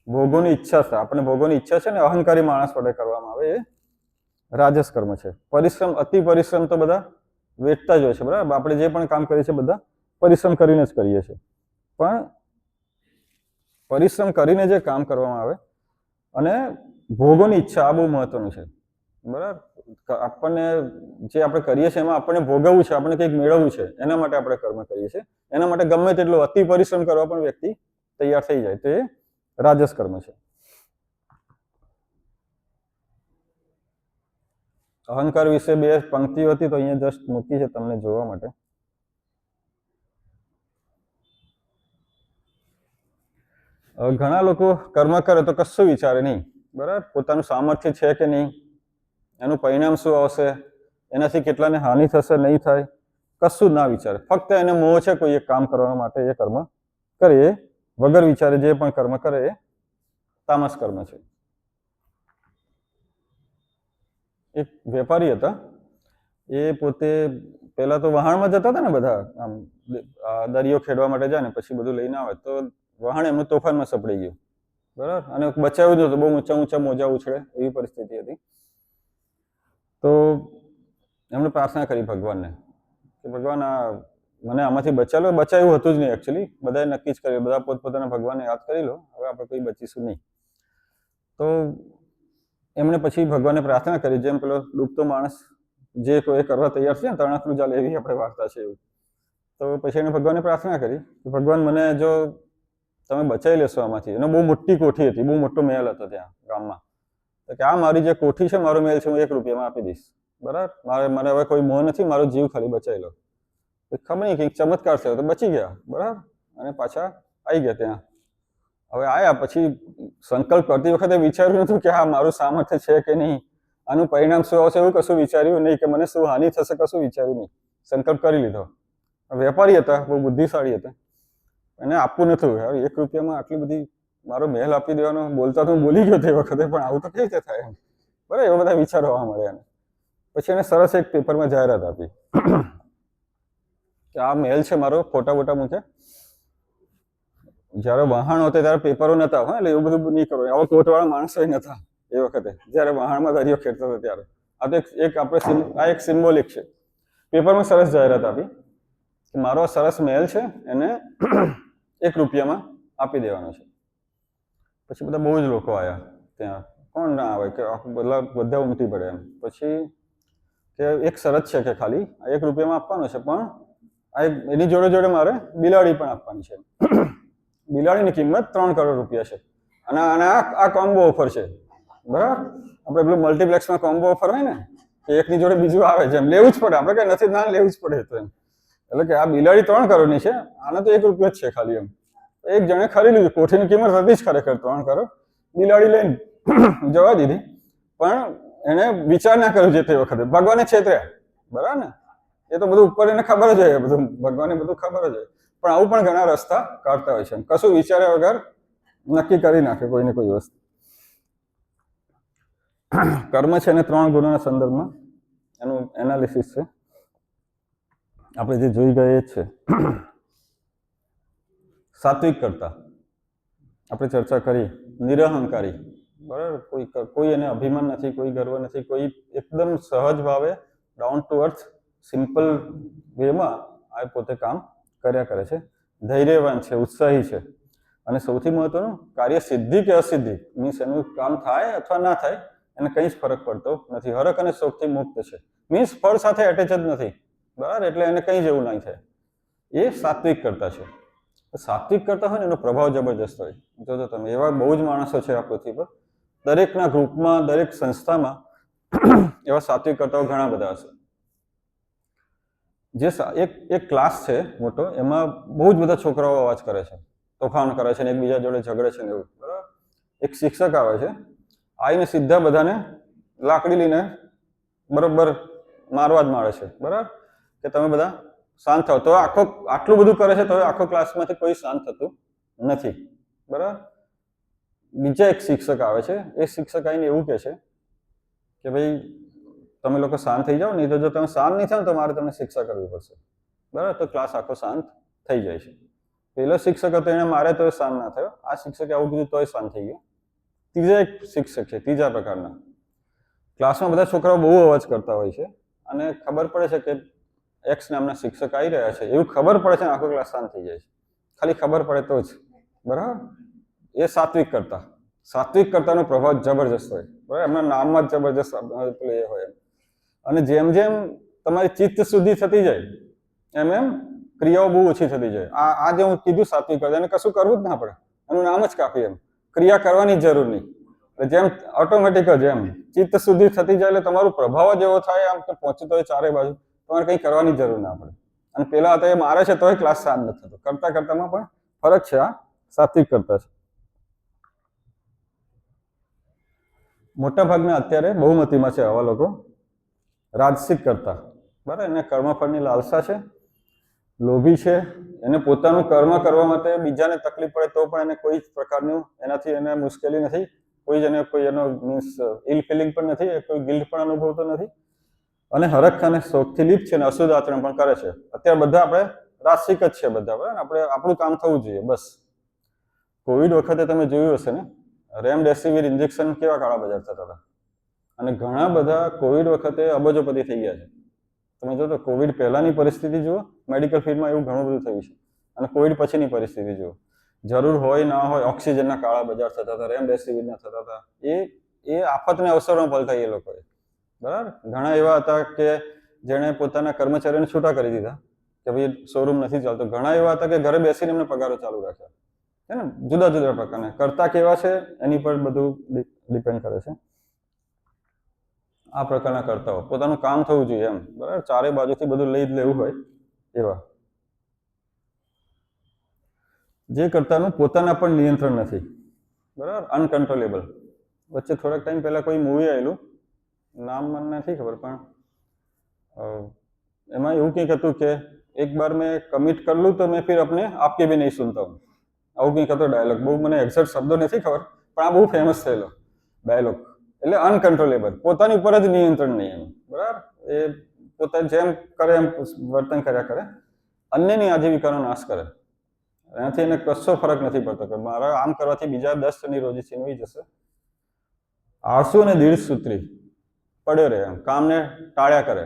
ભોગોની ઈચ્છા છે, આપણે ભોગોની ઈચ્છા છે ને અહંકારી માણસ વડે કરવામાં આવે, એ રાજસ કર્મ છે. અતિ પરિશ્રમ તો બધા વેઠતા જ હોય છે, બરાબર. આપણે જે પણ કામ કરીએ છીએ બધા પરિશ્રમ કરીને જ કરીએ છીએ, પણ પરિશ્રમ કરીને જે કામ કરવામાં આવે અને ભોગોની ઈચ્છા, આ બહુ મહત્વનું છે, બરાબર. આપણને જે આપણે કરીએ છીએ એમાં આપણને ભોગવવું છે, આપણને કંઈક મેળવવું છે, એના માટે આપણે કર્મ કરીએ છીએ. એના માટે ગમે તેટલો અતિ પરિશ્રમ કરવા પણ વ્યક્તિ તૈયાર થઈ જાય, તો એ રાજસ કર્મ છે. અહંકાર વિશે 2 પંક્તિઓ હતી તો અહીંયા જસ્ટ મૂકી છે તમને જોવા માટે. ઘણા લોકો કર્મ કરે તો કશું વિચારે નહીં, બરાબર. પોતાનું સામર્થ્ય છે કે નહીં, એનું પરિણામ શું આવશે, એનાથી કેટલાને હાનિ થશે નહીં થાય, કશું ના વિચારે. ફક્ત એને મોહ છે કોઈ એક કામ કરવા માટે એ કર્મ કરે, એ વગર વિચારે જે પણ કર્મ કરે એ તામસ કર્મ છે. એક વેપારી હતા, એ પોતે પહેલા તો વહાણમાં જતા હતા ને બધા, આમ દરિયો ખેડવા માટે જાય ને પછી બધું લઈને આવે, તો વહાણ એમનું તોફાનમાં સપડી ગયું, બરાબર. અને બચાવ્યું નહોતું, બહુ ઊંચા મોજા ઉછળે એવી પરિસ્થિતિ હતી. તો એમણે પ્રાર્થના કરી ભગવાનને કે ભગવાન મને આમાંથી બચાવ્યું હતું જ નહીં એકચ્યુઅલી, બધાએ નક્કી જ કર્યું, બધા પોતપોતાના ભગવાનને યાદ કરી લો, હવે આપણે કોઈ બચીશું નહીં. તો એમણે પછી ભગવાનને પ્રાર્થના કરી, જેમ પેલો ડૂબતો માણસ જે કોઈ કરવા તૈયાર છે ને તરણાથરું ચાલે એવી આપણે વાર્તા છે એવું. તો પછી એને ભગવાનને પ્રાર્થના કરી કે ભગવાન મને જો તમે બચાવી લેશો આમાંથી. એનો બહુ મોટી કોઠી હતી, બહુ મોટો મહેલ હતો ત્યાં ગામમાં. તો કે આ મારી જે કોઠી છે, મારો મહેલ છે, હું 1 રૂપિયામાં આપી દઈશ, બરાબર. મને હવે કોઈ મોહ નથી, મારો જીવ ખાલી બચાવી લો. ખબર નહીં કંઈક ચમત્કાર થયો તો બચી ગયા, બરાબર. અને પાછા આવી ગયા ત્યાં હવે આયા પછી સંકલ્પ કરતી વખતે વિચાર્યું નતું કે આ મારું સામર્થ્ય છે કે નહીં, આનું પરિણામ શું આવશે એવું કશું વિચાર્યું નહીં, કે મને શું હાનિ થશે કશું વિચાર્યું નહીં. સંકલ્પ કરી લીધો. વેપારી હતા, બહુ બુદ્ધિશાળી હતા, એને આપવું નતું. હવે 1 રૂપિયામાં આટલી બધી મારો મહેલ આપી દેવાનો, બોલતા તો હું બોલી ગયો તે વખતે, પણ આવું તો કેવી રીતે થાય એમ, બરાબર, એવા બધા વિચારો આવવા મળ્યા. પછી એને સરસ એક પેપરમાં જાહેરાત આપી કે આ મહેલ છે મારો, ફોટા બોટા મૂકે. જયારે વહાણ હોતે ત્યારે પેપરો નતા, હા, એટલે એવું બધું નહીં કરવું. આવા કોટવાળા માણસો નતા એ વખતે, જયારે વહાણમાં દરિયો ખેડતો હતો ત્યારે. આ તો એક આપણે આ એક સિમ્બોલિક છે. પેપરમાં સરસ જાહેરાત આપી કે મારો સરસ મહેલ છે, એને 1 રૂપિયામાં આપી દેવાનો છે. પછી બધા બહુ જ લોકો આવ્યા ત્યાં, કોણ ના આવે, કે બધા ઉમટી પડે એમ. પછી કે એક શરત છે કે ખાલી 1 રૂપિયામાં આપવાનો છે, પણ એની જોડે જોડે મારે બિલાડી પણ આપવાની છે. બિલાડીની કિંમત 3 કરોડ રૂપિયા છે, અને આ કોમ્બો ઓફર છે, બરાબર. આપણે પેલું મલ્ટીપ્લેક્સમાં કોમ્બો ઓફર હોય ને, કે એકની જોડે બીજું આવે છે, એમ લેવું જ પડે. આપણે કઈ નથી ના લેવું જ પડે તો એમ. એટલે કે આ બિલાડી 3 કરોડની છે, આને તો 1 રૂપિયો જ છે ખાલી એમ. એક જણે ખરીદી લીધું. કોઠીની કિંમત હતી જ ખરેખર 3 કરોડ. બિલાડી લઈને જવા દીધી, પણ એને વિચાર ના કર્યો જે તે વખતે. ભગવાને છેતર્યા, બરાબર ને. એ તો બધું ઉપર એને ખબર જ હોય, બધું ભગવાને બધું ખબર જ હોય. પણ આવું પણ ઘણા રસ્તા કાઢતા હોય છે, કશું વિચાર્યા વગર નક્કી કરી નાખે કોઈને કોઈ વસ્તુ. કર્મ છે એને 3 ગુણોના સંદર્ભમાં એનું એનાલિસિસ છે, આપણે જે જોઈ ગયા જ છે. સાત્વિક કરતા આપણે ચર્ચા કરી, નિરહંકારી, બરાબર. કોઈ એને અભિમાન નથી, કોઈ ગર્વ નથી, કોઈ એકદમ સહજ ભાવે, ડાઉન ટુ અર્થ, સિમ્પલ વેમાં આ પોતે કામ કર્યા કરે છે. ધૈર્યવાન છે, ઉત્સાહી છે, અને સૌથી મહત્વનું કાર્ય સિદ્ધિ કે અસિદ્ધિ, મીન્સ એનું કામ થાય અથવા ના થાય એને કંઈ જ ફરક પડતો નથી. હરખ અને શોખથી મુક્ત છે, મીન્સ ફળ સાથે એટેચ જ નથી, બરાબર. એટલે એને કંઈ જ એવું નહીં થાય. એ સાત્વિક કરતા છે. સાત્વિક કરતા હોય ને એનો પ્રભાવ જબરજસ્ત હોય. જોજો તમે, એવા બહુ જ માણસો છે આ પૃથ્વી પર. દરેકના ગ્રુપમાં, દરેક સંસ્થામાં એવા સાત્વિક કરતાઓ ઘણા બધા હશે. જે એક ક્લાસ છે મોટો, એમાં બહુ જ બધા છોકરાઓ અવાજ કરે છે, તોફાન કરે છે, ને એકબીજા જોડે ઝઘડે છે ને એવું, બરાબર. એક શિક્ષક આવે છે, આવીને સીધા બધાને લાકડી લઈને બરોબર મારવા જ માંડે છે, બરાબર. કે તમે બધા શાંત થાવ. તો આટલું બધું કરે છે તો આખો ક્લાસમાંથી કોઈ શાંત થતું નથી, બરાબર. બીજા એક શિક્ષક આવે છે, એ શિક્ષક આવીને એવું કહે છે કે ભાઈ તમે લોકો શાંત થઈ જાઓ, નહીં તો જો તમે શાંત નહીં થાવ તો મારે તમને શિક્ષા કરવી પડશે, બરાબર. તો ક્લાસ આખો શાંત થઈ જાય છે. પેલો શિક્ષક હતો એને મારે તો શાંત ના થયો, આ શિક્ષકે આવું કીધું તોય શાંત થઈ ગયો. ત્રીજા એક શિક્ષક છે, ત્રીજા પ્રકારના. ક્લાસમાં બધા છોકરાઓ બહુ અવાજ કરતા હોય છે, અને ખબર પડે છે કે એક્સ નામના શિક્ષક આવી રહ્યા છે, એવું ખબર પડે છે, આખો ક્લાસ શાંત થઈ જાય છે. ખાલી ખબર પડે તો જ, બરાબર. એ સાત્વિક કરતા. સાત્વિક કરતાનો પ્રભાવ જબરજસ્ત હોય, બરાબર. એમના નામમાં જ જબરજસ્ત એ હોય. અને જેમ જેમ તમારી ચિત્ત શુદ્ધિ થતી જાય, એમ એમ ક્રિયાઓ બહુ ઓછી થતી જાય. આ જે હું કીધું સાત્વિક કરતા, એને કશું કરવું જ ના પડે, એનું નામ જ કાફી. એમ ક્રિયા કરવાની જરૂર નહીં. જેમ ઓટોમેટિક જ એમ ચિત્ત શુદ્ધિ થતી જાય, એટલે તમારો પ્રભાવ જ એવો થાય આમ કે પહોંચતો હોય ચારે બાજુ, તમારે કંઈ કરવાની જરૂર ના પડે. અને પેલા હતા એ મારે છે તોય ક્લાસ શાંત નથી થતો. કરતા કરતામાં પણ ફરક છે. આ સાત્વિક કરતા છે. મોટા ભાગના અત્યારે બહુમતીમાં છે આવા લોકો. રાજસિક કરતા, બરાબર. એને કર્મફળની લાલસા છે, લોભી છે, એને પોતાનું કર્મ કરવા માટે બીજાને તકલીફ પડે તો પણ એને કોઈ જ પ્રકારનું એનાથી એને મુશ્કેલી નથી, કોઈ એનો મીન્સ ઇલ ફિલિંગ પણ નથી, કોઈ ગિલ્ટ પણ અનુભવતો નથી, અને હરખ અને શોખથી લીપ છે, અને અશુદ્ધ આચરણ પણ કરે છે. અત્યારે બધા આપણે રાજસિક જ છે બધા, બરાબર. આપણે આપણું કામ થવું જોઈએ બસ. કોવિડ વખતે તમે જોયું હશે ને, રેમડેસિવિર ઇન્જેક્શન કેવા કાળા બજાર થતા હતા, અને ઘણા બધા કોવિડ વખતે અબજોપતિ થઈ ગયા છે. તમે જો તો કોવિડ પહેલાની પરિસ્થિતિ જુઓ, મેડિકલ ફિલ્ડમાં એવું ઘણું બધું થયું છે, અને કોવિડ પછીની પરિસ્થિતિ જુઓ. જરૂર હોય ના હોય ઓક્સિજનના કાળા બજાર થતા હતા, રેમડેસિવિરના થતા હતા. એ આફતને અવસરમાં પલટાઈ એ લોકોએ, બરાબર. ઘણા એવા હતા કે જેણે પોતાના કર્મચારીઓને છૂટા કરી દીધા કે ભાઈ શોરૂમ નથી ચાલતો. ઘણા એવા હતા કે ઘરે બેસીને એમને પગારો ચાલુ રાખ્યા, છે ને. જુદા જુદા પ્રકારના કરતા કેવા છે એની પર બધું ડિપેન્ડ કરે છે. આ પ્રકારના કરતાઓ પોતાનું કામ થવું જોઈએ એમ, બરાબર. ચારે બાજુથી બધું લઈ જ લેવું હોય એવા. જે કર્તાનું પોતાના પર નિયંત્રણ નથી, બરાબર, અનકન્ટ્રોલેબલ. વચ્ચે થોડાક ટાઈમ પહેલા કોઈ મૂવી આવેલું, નામ મને નથી ખબર, પણ એમાં એવું કંઈક હતું કે એક બાર મેં કમિટ કર લूं તો મેં फिर अपने आपके भी नहीं सुनता हूँ, આવું કંઈક હતો ડાયલોગ. બહુ મને એક્ઝેક્ટ શબ્દો નથી ખબર, પણ આ બહુ ફેમસ થયેલો ડાયલોગ. એટલે અનકન્ટ્રોલેબલ, પોતાની ઉપર જ નિયંત્રણ નહીં એમ, બરાબર. એ પોતે જેમ કરે એમ વર્તન કર્યા કરે, અન્યની આજીવિકાનો નાશ કરે. એનાથી એને કશો ફરક નથી પડતો કે મારે આમ કરવાથી બીજા 10 જણની રોજી છીનવી જશે. આળસુ અને દીર્ઘસૂત્રી પડ્યો રહે, એમ કામને ટાળ્યા કરે.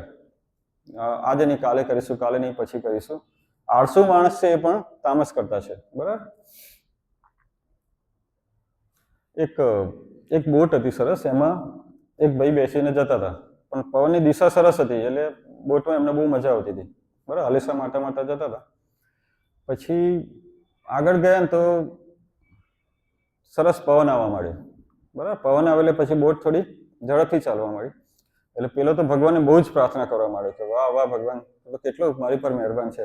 આજે નહીં કાલે કરીશું, કાલે નહીં પછી કરીશું. આળસુ માણસ છે એ પણ તામસ કરતા છે, બરાબર. એક બોટ હતી સરસ, એમાં એક ભાઈ બેસીને જતા હતા, પણ પવનની દિશા સરસ હતી એટલે બોટમાં એમને બહુ મજા આવતી હતી, બરાબર. હલેસા મારતા મારતા જતા હતા. પછી આગળ ગયા ને તો સરસ પવન આવવા માંડ્યો, બરાબર. પવન આવે એટલે પછી બોટ થોડી ઝડપથી ચાલવા માંડી. એટલે પેલો તો ભગવાનને બહુ જ પ્રાર્થના કરવા માંડ્યો કે વાહ વાહ ભગવાન, તો કેટલો મારી પર મહેરબાન છે.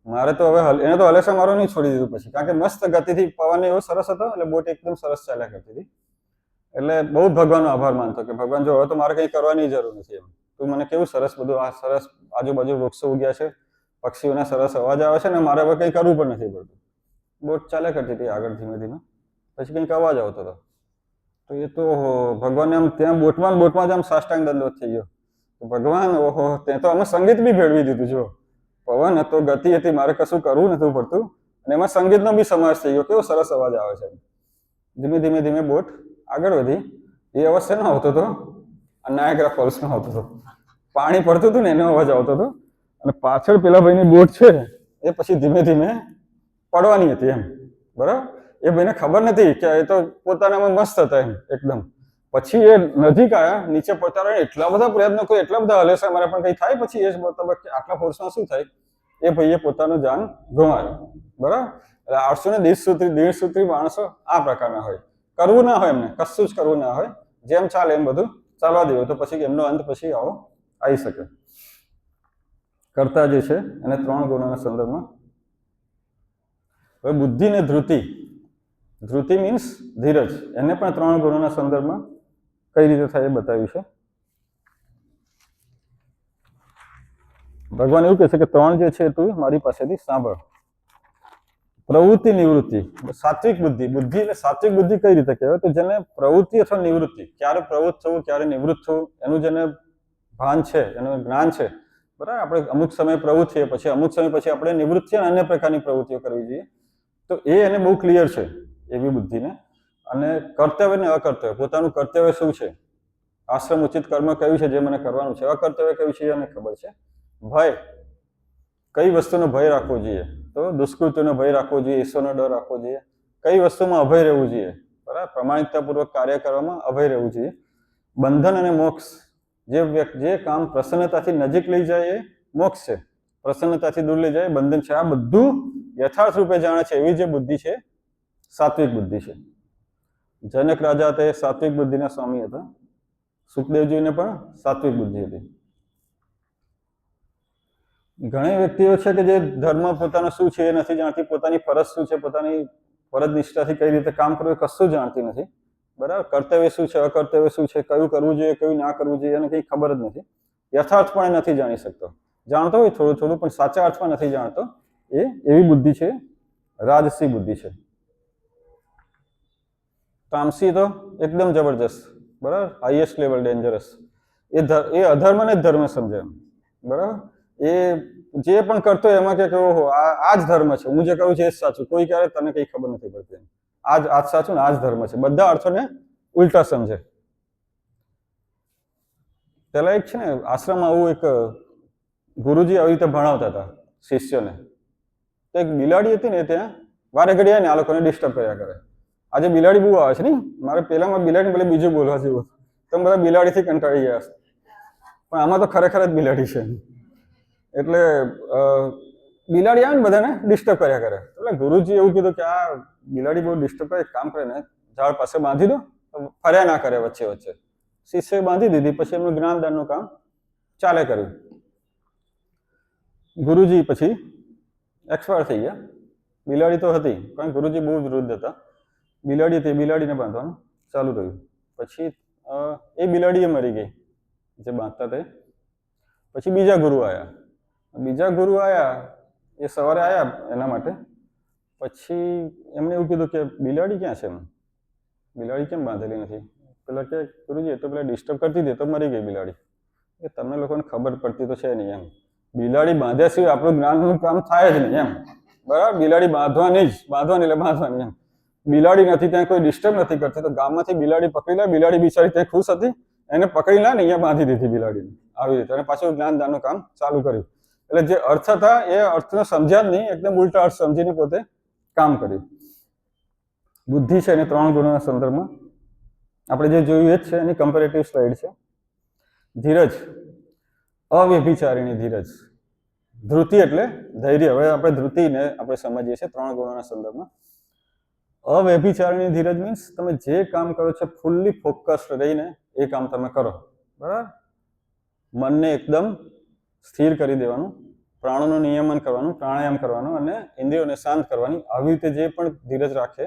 મારે તો હવે એને તો હલેસા મારવાનું છોડી દીધું પછી, કારણ કે મસ્ત ગતિથી પવન એવો સરસ હતો એટલે બોટ એકદમ સરસ ચાલ્યા કરતી હતી. એટલે બહુ ભગવાનનો આભાર માનતો કે ભગવાન જો હવે તો મારે કંઈ કરવાની જરૂર નથી, એમ તું મને કેવું સરસ બધું આ સરસ આજુબાજુ વૃક્ષો ઉગ્યા છે, પક્ષીઓના સરસ અવાજ આવે છે ને મારે હવે કંઈ કરવું પણ નથી પડતું. બોટ ચાલ્યા કરતી હતી આગળ ધીમે ધીમે. પછી કંઈક અવાજ આવતો હતો, તો એ તો ભગવાનને આમ ત્યાં બોટમાં જ આમ સાષ્ટાંગ દંડવત થઈ ગયો. ભગવાન ઓહો, તે તો અમે સંગીત બી ભેળવી દીધું. જો પવન હતો, ગતિ હતી, મારે કશું કરવું નતું પડતું, અને એમાં સંગીતનો બી સમાવેશ થઈ ગયો. કેવો સરસ અવાજ આવે છે. ધીમે ધીમે ધીમે બોટ આગળ વધી. એ અવાજ શેનો આવતો હતો? નાયગ્રા ફોલ્સનો આવતો હતો. પાણી પડતું હતું ને એનો અવાજ આવતો હતો. અને પાછળ પેલા ભાઈની બોટ છે એ પછી ધીમે ધીમે પડવાની હતી, એમ, બરાબર. એ ભાઈને ખબર નથી કે એ તો પોતાનામાં મસ્ત હતા એમ એકદમ. પછી એ નજીક આવ્યા, નીચે પહોંચાડવા એટલા બધા પ્રયત્નો કર્યા, એટલા બધા હલેસા મારે, પણ કંઈ થાય પછી એ જ તબક્કે આટલા ફોર્સમાં શું થાય, એ ભાઈએ પોતાનું જાન ગુમાવ્યું, બરાબર. એટલે 800 ને દીર્ઘસૂત્રી માણસો આ પ્રકારના હોય. કરવું ના હોય એમને, કશું જ કરવું ના હોય, જેમ ચાલે એમ બધું ચાલવા દેવું, તો પછી એમનો અંત પછી આવો આવી શકે. કરતા જે છે એને 3 ગુણોના સંદર્ભમાં. હવે બુદ્ધિ ને ધૃતિ, ધૃતિ મીન્સ ધીરજ, એને પણ 3 ગુણોના સંદર્ભમાં કઈ રીતે થાય એ બતાવ્યું છે. ભગવાન એવું કહે છે કે 3 જે છે તું મારી પાસેથી સાંભળ. પ્રવૃત્તિ નિવૃત્તિ, સાત્વિક બુદ્ધિ. બુદ્ધિ એટલે સાત્વિક બુદ્ધિ કઈ રીતે કહેવાય? તો જેને પ્રવૃત્તિ અથવા નિવૃત્તિ, ક્યારે પ્રવૃત્ત થવું ક્યારે નિવૃત્ત થવું એનું જેને ભાન છે, એનું જ્ઞાન છે, બરાબર. આપણે અમુક સમય પ્રવૃત્ત છીએ, પછી અમુક સમય પછી આપણે નિવૃત્ત છીએ અને અન્ય પ્રકારની પ્રવૃત્તિઓ કરવી જોઈએ, તો એને બહુ ક્લિયર છે એવી બુદ્ધિને. અને કર્તવ્ય અને અકર્તવ્ય, પોતાનું કર્તવ્ય શું છે, આશ્રમ ઉચિત કર્મ કયું છે જે મને કરવાનું છે, અકર્તવ્ય કયું છે એને ખબર છે. ભય, કઈ વસ્તુનો ભય રાખવો જોઈએ, તો દુષ્કૃત્યનો ભય રાખવો જોઈએ, ઈશ્વરનો ડર રાખવો જોઈએ. કઈ વસ્તુમાં અભય રહેવું જોઈએ, બરાબર, પ્રમાણિકતાપૂર્વક કાર્ય કરવામાં અભય રહેવું જોઈએ. બંધન અને મોક્ષ, જે કામ પ્રસન્નતાથી નજીક લઈ જાય એ મોક્ષ છે, પ્રસન્નતાથી દૂર લઈ જાય બંધન છે. આ બધું યથાર્થ રૂપે જાણે છે એવી જે બુદ્ધિ છે સાત્વિક બુદ્ધિ છે. જનક રાજા તે સાત્વિક બુદ્ધિના સ્વામી હતા. સુખદેવજીને પણ સાત્વિક બુદ્ધિ હતી. ઘણી વ્યક્તિઓ છે કે જે ધર્મ પોતાનો શું છે એ નથી જાણતી, પોતાની ફરજ શું છે, પોતાની ફરજ નિષ્ઠાથી કઈ રીતે કામ કરવું એ કશું જાણતી નથી, બરાબર. કર્તવ્ય શું છે, અકર્તવ્ય શું છે, કયું કરવું જોઈએ, કયું ના કરવું જોઈએ એને કંઈ ખબર જ નથી. યથાર્થ પણ નથી જાણી શકતો. જાણતો હોય થોડું થોડું, પણ સાચા અર્થમાં નથી જાણતો. એ એવી બુદ્ધિ છે, રાજસી બુદ્ધિ છે. તામસી તો એકદમ જબરજસ્ત, બરાબર, હાઈએસ્ટ લેવલ ડેન્જરસ. એ અધર્મને જ ધર્મ સમજે, બરાબર. એ જે પણ કરતો હોય એમાં કે ઓહો આ જ ધર્મ છે, હું જે કરું છું એ જ સાચું. કોઈ ક્યારે તને કંઈ ખબર નથી પડતી. આ જ સાચું ને આ જ ધર્મ છે, બધા અર્થોને ઉલટા સમજે. પેલા એક છે ને આશ્રમમાં આવું એક ગુરુજી આવી રીતે ભણાવતા હતા શિષ્યોને. તો એક બિલાડી હતી ને ત્યાં વારે ઘડીએ ને આ લોકોને ડિસ્ટર્બ કર્યા કરે. આજે બિલાડી બહુ આવે છે ને, મારે પેલામાં બિલાડી પેલા બીજું બોલવા જેવું, તમે બધા બિલાડીથી કંટાળી ગયા હશે, પણ આમાં તો ખરેખર જ બિલાડી છે. એટલે બિલાડી આવે ને બધાને ડિસ્ટર્બ કર્યા કરે. એટલે ગુરુજી એવું કીધું કે આ બિલાડી બહુ ડિસ્ટર્બ કરે, એક કામ કરે ને ઝાડ પાસે બાંધી દો, ફર્યા ના કરે વચ્ચે વચ્ચે. શિષ્યએ બાંધી દીધી, પછી એમનું જ્ઞાનદાનનું કામ ચાલે કર્યું. ગુરુજી પછી એક્સપાયર થઈ ગયા. બિલાડી તો હતી પણ ગુરુજી બહુ વૃદ્ધ હતા. બિલાડી હતી, બિલાડીને બાંધવાનું ચાલુ રહ્યું. પછી એ બિલાડી મરી ગઈ જે બાંધતા તે. પછી બીજા ગુરુ આવ્યા. એ સવારે આવ્યા એના માટે. પછી એમણે એવું કીધું કે બિલાડી ક્યાં છે? બિલાડી કેમ બાંધેલી નથી? પેલા કે ગુરુજી એ તો પેલા ડિસ્ટર્બ કરતી હતી, તો મરી ગઈ બિલાડી. એ તમને લોકોને ખબર પડતી તો છે નહીં એમ. બિલાડી બાંધ્યા સિવાય આપણું જ્ઞાનનું કામ થાય જ નહીં એમ. બરાબર? બિલાડી બાંધવાની એમ. બિલાડી નથી, ત્યાં કોઈ ડિસ્ટર્બ નથી કરતી, તો ગામમાંથી બિલાડી પકડી લે. બિલાડી બિચારી ત્યાં ખુશ હતી, એને પકડી લે ને અહીંયા બાંધી દીધી બિલાડીને. આવી રીતે અને પાછું જ્ઞાનદાનનું કામ ચાલુ કર્યું. એટલે જે અર્થ હતા એ અર્થને સમજ્યા જ નહીં, એકદમ ઉલટા અર્થ સમજીને પોતે કામ કર્યું. બુદ્ધિ છે એને 3 ગુણોના સંદર્ભમાં આપણે જે જોયું એ જ છે, એની કમ્પેરેટિવ સ્લાઇડ છે. ધીરજ, અવ્યભિચારીણી ધીરજ. ધૃતિ એટલે ધૈર્ય. હવે આપણે ધૃતિને આપણે સમજીએ છીએ 3 ગુણોના સંદર્ભમાં. અવ્યભિચારીણી ધીરજ મીન્સ તમે જે કામ કરો છો ફૂલ્લી ફોકસ્ડ રહીને એ કામ તમે કરો. બરાબર? મનને એકદમ સ્થિર કરી દેવાનું, પ્રાણોનું નિયમન કરવાનું, પ્રાણાયામ કરવાનું અને ઇન્દ્રિયોને શાંત કરવાની. આવી રીતે જે પણ ધીરજ રાખે,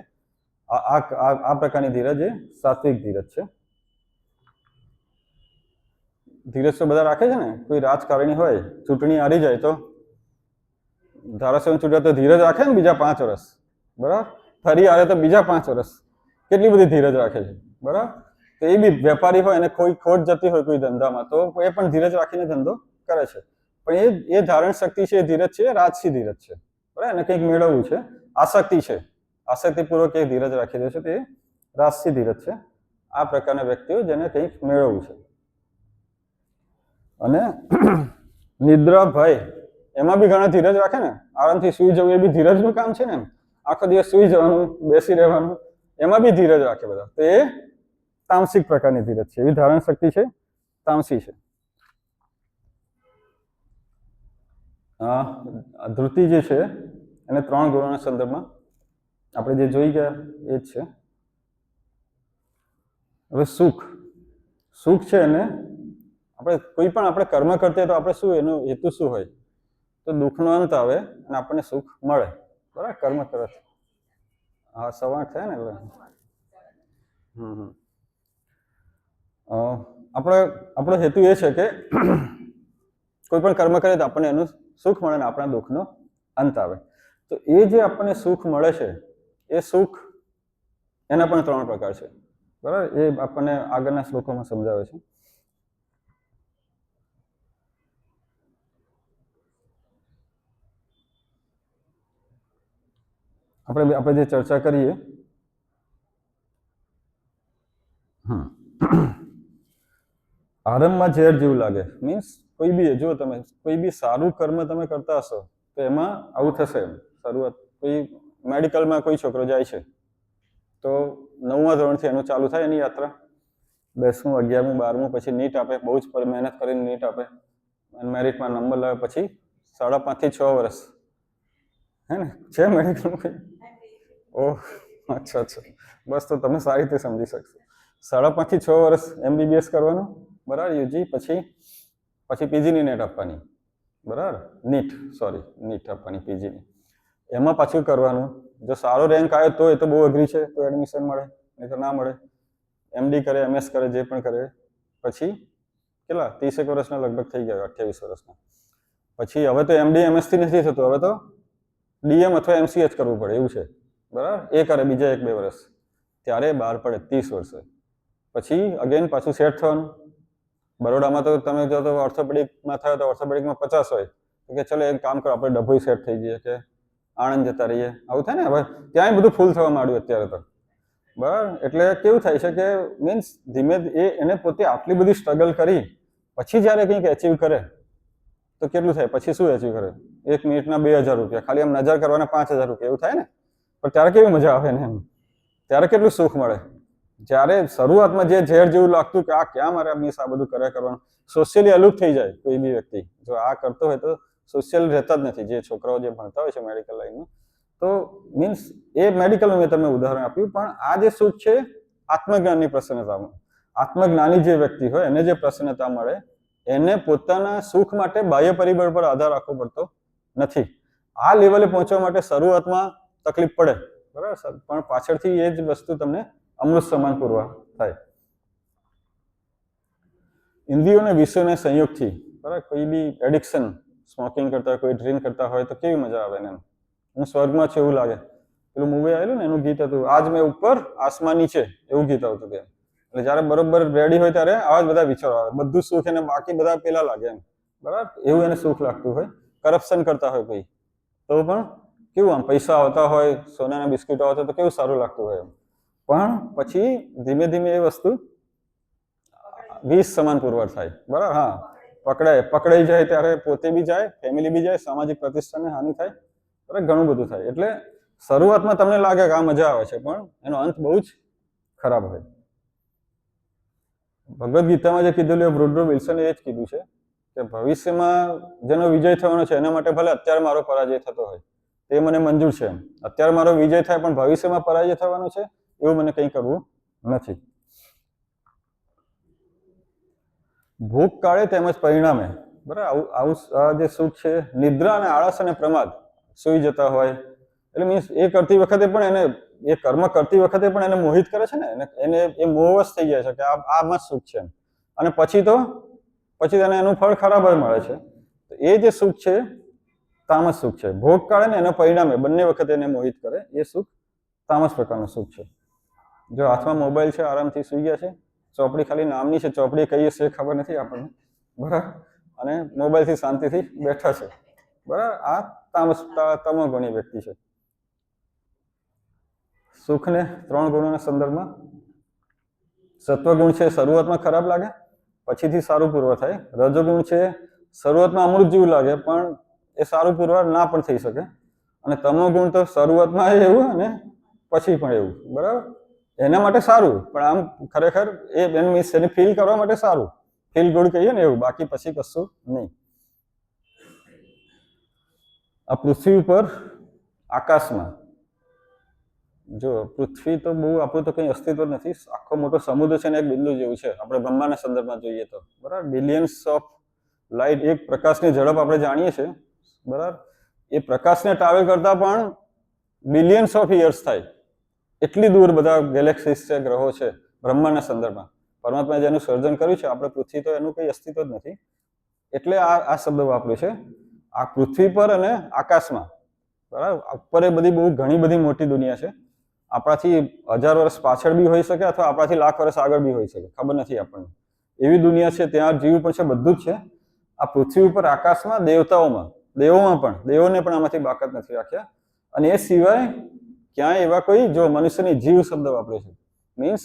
આ પ્રકારની ધીરજ એ સાત્વિક ધીરજ છે. ધીરજ તો બધા રાખે છે ને. કોઈ રાજકારણી હોય, ચૂંટણી હારી જાય તો ધારાસભ્ય ચૂંટ્યા તો ધીરજ રાખે ને બીજા 5 વર્ષ. બરાબર? ફરી આવે તો બીજા 5 વર્ષ. કેટલી બધી ધીરજ રાખે છે. બરાબર? તો એ બી વેપારી હોય અને કોઈ ખોટ જતી હોય કોઈ ધંધામાં, તો એ પણ ધીરજ રાખીને ધંધો કરે છે. પણ એ ધારણ શક્તિ છે, એ ધીરજ છે, રાજસી ધીરજ છે. બરાબર? એને કંઈક મેળવવું છે, આસક્તિ છે, આસક્તિપૂર્વક એ ધીરજ રાખી દે છે, તે રાજસી ધીરજ છે. આ પ્રકારના વ્યક્તિઓ જેને કંઈક મેળવવું છે. અને નિદ્રા, ભય, એમાં બી ઘણા ધીરજ રાખે ને. આરામથી સુઈ જવું એ બી ધીરજનું કામ છે ને. એમ આખો દિવસ સુઈ જવાનું, બેસી રહેવાનું, એમાં બી ધીરજ રાખે બધા. તો એ તામસિક પ્રકારની ધીરજ છે. એવી ધારણ શક્તિ છે, તામસી છે. ધૃતિ જે છે એને 3 ગુણોના સંદર્ભમાં આપણે જે જોઈ ગયા એ જ છે. હવે સુખ છે એને આપણે કોઈ પણ આપણે કર્મ કરતા તો આપણે શું, એનો હેતુ શું હોય? તો દુઃખનો અંત આવે અને આપણને સુખ મળે. બરાબર? કર્મ તરફ. હા, 8:15 થયા ને એટલે. આપણો હેતુ એ છે કે કોઈ પણ કર્મ કરે તો આપણને એનું સુખ મળે ને આપણા દુઃખનો અંત આવે. તો એ જે આપણને સુખ મળે છે, એ સુખ એના પણ 3 પ્રકાર છે. બરાબર? એ આપણને આગળના શ્લોકોમાં સમજાવે છે. આપણે જે ચર્ચા કરીએ, આરંભમાં ઝેર જેવું લાગે. મીન્સ કોઈ બી, જો તમે કોઈ બી સારું કર્મ તમે કરતા હશો તો એમાં આવું થશે. શરૂઆત કોઈ મેડિકલમાં કોઈ છોકરો જાય છે તો 9મા ધોરણથી એનું ચાલુ થાય એની યાત્રા. 10મું, 11મું, 12મું, પછી નીટ આપે, બહુ જ મહેનત કરીને નીટ આપે, મેરિટમાં નંબર લાવે, પછી 5.5 થી 6 વર્ષ હે ને છે મેડિકલમાં કઈ? ઓહ, અચ્છા. બસ તો તમે સારી રીતે સમજી શકશો. 5.5 થી 6 વર્ષ MBBS કરવાનું. બરાબર? યુજી, પછી પીજીની નેટ આપવાની. બરાબર? નીટ આપવાની પીજીની. એમાં પાછું કરવાનું. જો સારો રેન્ક આવ્યો તો એ તો બહુ અઘરી છે, તો એડમિશન મળે, નહીં તો ના મળે. MD કરે, MS કરે, જે પણ કરે, પછી કેટલા 30 વર્ષના લગભગ થઈ ગયા, 28 વર્ષના. પછી હવે તો MD MS થી નથી થતું, હવે તો DM અથવા MCA જ કરવું પડે એવું છે. બરાબર? એ કરે બીજા 1-2 વર્ષ, ત્યારે બહાર પડે 30 વર્ષે. પછી અગેન પાછું સેટ થવાનું. બરોડામાં તો તમે જો તો ઓર્થોપેડિકમાં થાય તો ઓર્થોપેડિકમાં 50 હોય, તો કે ચલો એક કામ કરો, આપણે ડભોઈ સેટ થઈ જઈએ, કે આણંદ જતા રહીએ. આવું થાય ને. હવે ત્યાંય બધું ફૂલ થવા માંડ્યું અત્યારે તો. બરાબર? એટલે કેવું થાય છે કે મીન્સ ધીમે એને પોતે આટલી બધી સ્ટ્રગલ કરી પછી જ્યારે કંઈક એચીવ કરે તો કેટલું થાય? પછી શું એચીવ કરે? 1 મિનિટના 2000 રૂપિયા, ખાલી આમ નજર કરવાના 5000 રૂપિયા, એવું થાય ને. પણ ત્યારે કેવી મજા આવે ને એમ, ત્યારે કેટલું સુખ મળે. જ્યારે શરૂઆતમાં જે ઝેર જેવું લાગતું કે આ ક્યાં મારે મિસ આ બધું કર્યા કરવાનું, સોશિયલી અલુપ થઈ જાય કોઈ બી વ્યક્તિ જો આ કરતો હોય તો. સોશિયલ રહેતા જ નથી જે છોકરાઓ જે ભણતા હોય છે મેડિકલ લાઈનમાં. તો મીન્સ એ મેડિકલનું મેં તમને ઉદાહરણ આપ્યું, પણ આ જે સુખ છે આત્મજ્ઞાનની પ્રસન્નતામાં. આત્મજ્ઞાની જે વ્યક્તિ હોય એને જે પ્રસન્નતા મળે, એને પોતાના સુખ માટે બાહ્ય પરિબળ પર આધાર રાખવો પડતો નથી. આ લેવલે પહોંચવા માટે શરૂઆતમાં તકલીફ પડે, બરાબર, પણ પાછળથી એ જ વસ્તુ તમને અમૃત સમાન પૂરવા થાય. ઇન્દ્રિયો અને વિષયોના સંયોગથી, બરાબર, કોઈ બી એડિક્શન, સ્મોકિંગ કરતા હોય, કોઈ ડ્રિંક કરતા હોય તો કેવી મજા આવે ને, હું સ્વર્ગમાં છું એવું લાગે. પેલું મૂવી આવેલું ને એનું ગીત હતું, આજ મેં ઉપર આસમાન નીચે, એવું ગીત આવતું કે એટલે જયારે બરોબર રેડી હોય ત્યારે આવા જ બધા વિચારો આવે, બધું સુખ એને બાકી બધા પેલા લાગે એમ, બરાબર, એવું એને સુખ લાગતું હોય. કરપ્શન કરતા હોય કોઈ તો પણ કેવું આમ પૈસા આવતા હોય, સોનાના બિસ્કીટો આવતા તો કેવું સારું લાગતું હોય એમ, પણ પછી ધીમે ધીમે એ વસ્તુ વિષ સમાન પુરવાર થાય, બરાબર. હા, પકડાઈ જાય ત્યારે પોતે બી જાય, ફેમિલી બી જાય, સામાજિક પ્રતિષ્ઠાને હાનિ થાય, બરાબર, ઘણું બધું થાય. એટલે શરૂઆતમાં તમને લાગે કે આ મજા આવે છે, પણ એનો અંત બહુ જ ખરાબ હોય. ભગવદ્ ગીતામાં જે કીધેલું એ વુડરો વિલ્સને એ જ કીધું છે કે ભવિષ્યમાં જેનો વિજય થવાનો છે એના માટે ભલે અત્યારે મારો પરાજય થતો હોય તે મને મંજૂર છે, અત્યારે મારો વિજય થાય પણ ભવિષ્યમાં પરાજય થવાનો છે એવું મને કંઈ કરવું નથી. ભૂતકાળે તેમજ પરિણામે, બરાબર, આવું જે સુખ છે, નિદ્રા અને આળસ અને પ્રમાદ, સૂઈ જતા હોય એટલે મીન્સ એ કરતી વખતે પણ એને, એ કર્મ કરતી વખતે પણ એને મોહિત કરે છે ને, એને એ મોહવશ થઈ જાય છે કે આમાં સુખ છે, અને પછી તેને એનું ફળ ખરાબ જ મળે છે. તો એ જે સુખ છે તામસ સુખ છે. ભોગકાળે ને એના પરિણામે બંને વખતે એને મોહિત કરે એ સુખ તામસ પ્રકારનું સુખ છે. જો હાથમાં મોબાઈલ છે, આરામથી સુઈ ગયા છે, ચોપડી ખાલી નામની છે, ચોપડી કહીએ છે ખબર નથી આપણને, બરાબર, અને મોબાઈલથી શાંતિથી બેઠા છે, બરાબર, આ તમો ગુણી વ્યક્તિ છે. સુખને 3 ગુણોના સંદર્ભમાં સત્વગુણ છે શરૂઆતમાં ખરાબ લાગે, પછીથી સારું પુરવાર થાય. રજોગુણ છે શરૂઆતમાં અમૃત જેવું લાગે પણ એ સારું પુરવાર ના પણ થઈ શકે, અને તમો ગુણ તો શરૂઆતમાં એવું અને પછી પણ એવું, બરાબર, એના માટે સારું પણ આમ ખરેખર એને ફીલ કરવા માટે સારું, ફીલ ગુડ કહીએ ને એવું, બાકી પછી કશું નહીં. આ પૃથ્વી ઉપર આકાશમાં, જો પૃથ્વી તો બહુ આપણું તો કંઈ અસ્તિત્વ નથી, આખો મોટો સમુદ્ર છે ને એક બિંદુ જેવું છે આપણે બ્રહ્માંડના સંદર્ભમાં જોઈએ તો, બરાબર, બિલિયન્સ ઓફ લાઇટ, એક પ્રકાશની ઝડપ આપણે જાણીએ છીએ, બરાબર, એ પ્રકાશને ટ્રાવેલ કરતા પણ બિલિયન્સ ઓફ યર્સ થાય, એટલી દૂર બધા ગેલેક્સીસ છે, ગ્રહો છે બ્રહ્માંડના સંદર્ભમાં. પરમાત્માએ જેનું સર્જન કર્યું છે, આપણે પૃથ્વી તો એનું કંઈ અસ્તિત્વ જ નથી, એટલે આ શબ્દ વાપર્યો છે. આ પૃથ્વી પર અને આકાશમાં, બરાબર, ઉપર એ બધી બહુ ઘણી બધી મોટી દુનિયા છે, આપણાથી 1000 વર્ષ પાછળ બી હોઈ શકે અથવા આપણાથી લાખ વર્ષ આગળ બી હોઈ શકે, ખબર નથી આપણને, એવી દુનિયા છે, ત્યાં જીવ પણ છે, બધું જ છે. આ પૃથ્વી ઉપર આકાશમાં દેવોમાં પણ, દેવોને પણ આમાંથી બાકાત નથી રાખ્યા, અને એ સિવાય ક્યાંય એવા કોઈ, જો મનુષ્યની જીવ શબ્દ વાપર્યો છે, મીન્સ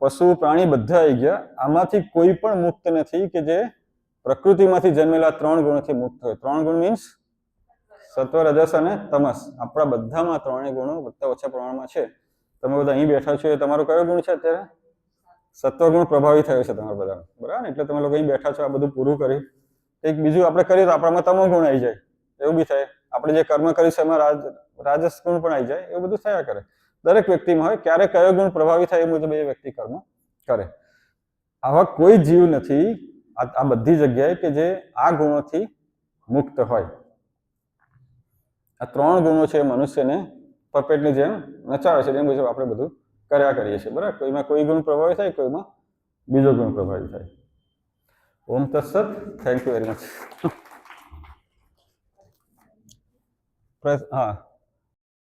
પશુ પ્રાણી બધા આવી ગયા, આમાંથી કોઈ પણ મુક્ત નથી કે જે પ્રકૃતિમાંથી જન્મેલા 3 ગુણોથી મુક્ત હોય. 3 ગુણ મીન્સ સત્વ, રજસ અને તમસ, આપણા બધામાં 3 ગુણો વધતા ઓછા પ્રમાણમાં છે. તમે બધા અહીં બેઠા છો, એ તમારો કયો ગુણ છે અત્યારે? સત્વગુણ પ્રભાવિત થયો છે તમારા બધા, બરાબર, એટલે તમે લોકો અહીં બેઠા છો, આ બધું પૂરું કર્યું. એક બીજું આપણે કરીએ તો આપણામાં તમો ગુણ આવી જાય, એવું બી થાય, આપણે જે કર્મ કરીશું એમાં રાજસ ગુણ પણ આવી જાય, એવું બધું થયા કરે. દરેક વ્યક્તિમાં હોય, ક્યારે કયો ગુણ પ્રભાવિત થાય એ મુજબ એ વ્યક્તિ કર્મ કરે. આવા કોઈ જીવ નથી આ બધી જગ્યાએ કે જે આ ગુણોથી મુક્ત હોય. આ 3 ગુણો છે મનુષ્યને પપેટની જેમ નચાવે છે, એ મુજબ આપણે બધું કર્યા કરીએ છીએ, બરાબર. કોઈમાં કોઈ ગુણ પ્રભાવિત થાય, કોઈમાં બીજો ગુણ પ્રભાવિત થાય. ઓમ તત્સત. Thank you very much. હા.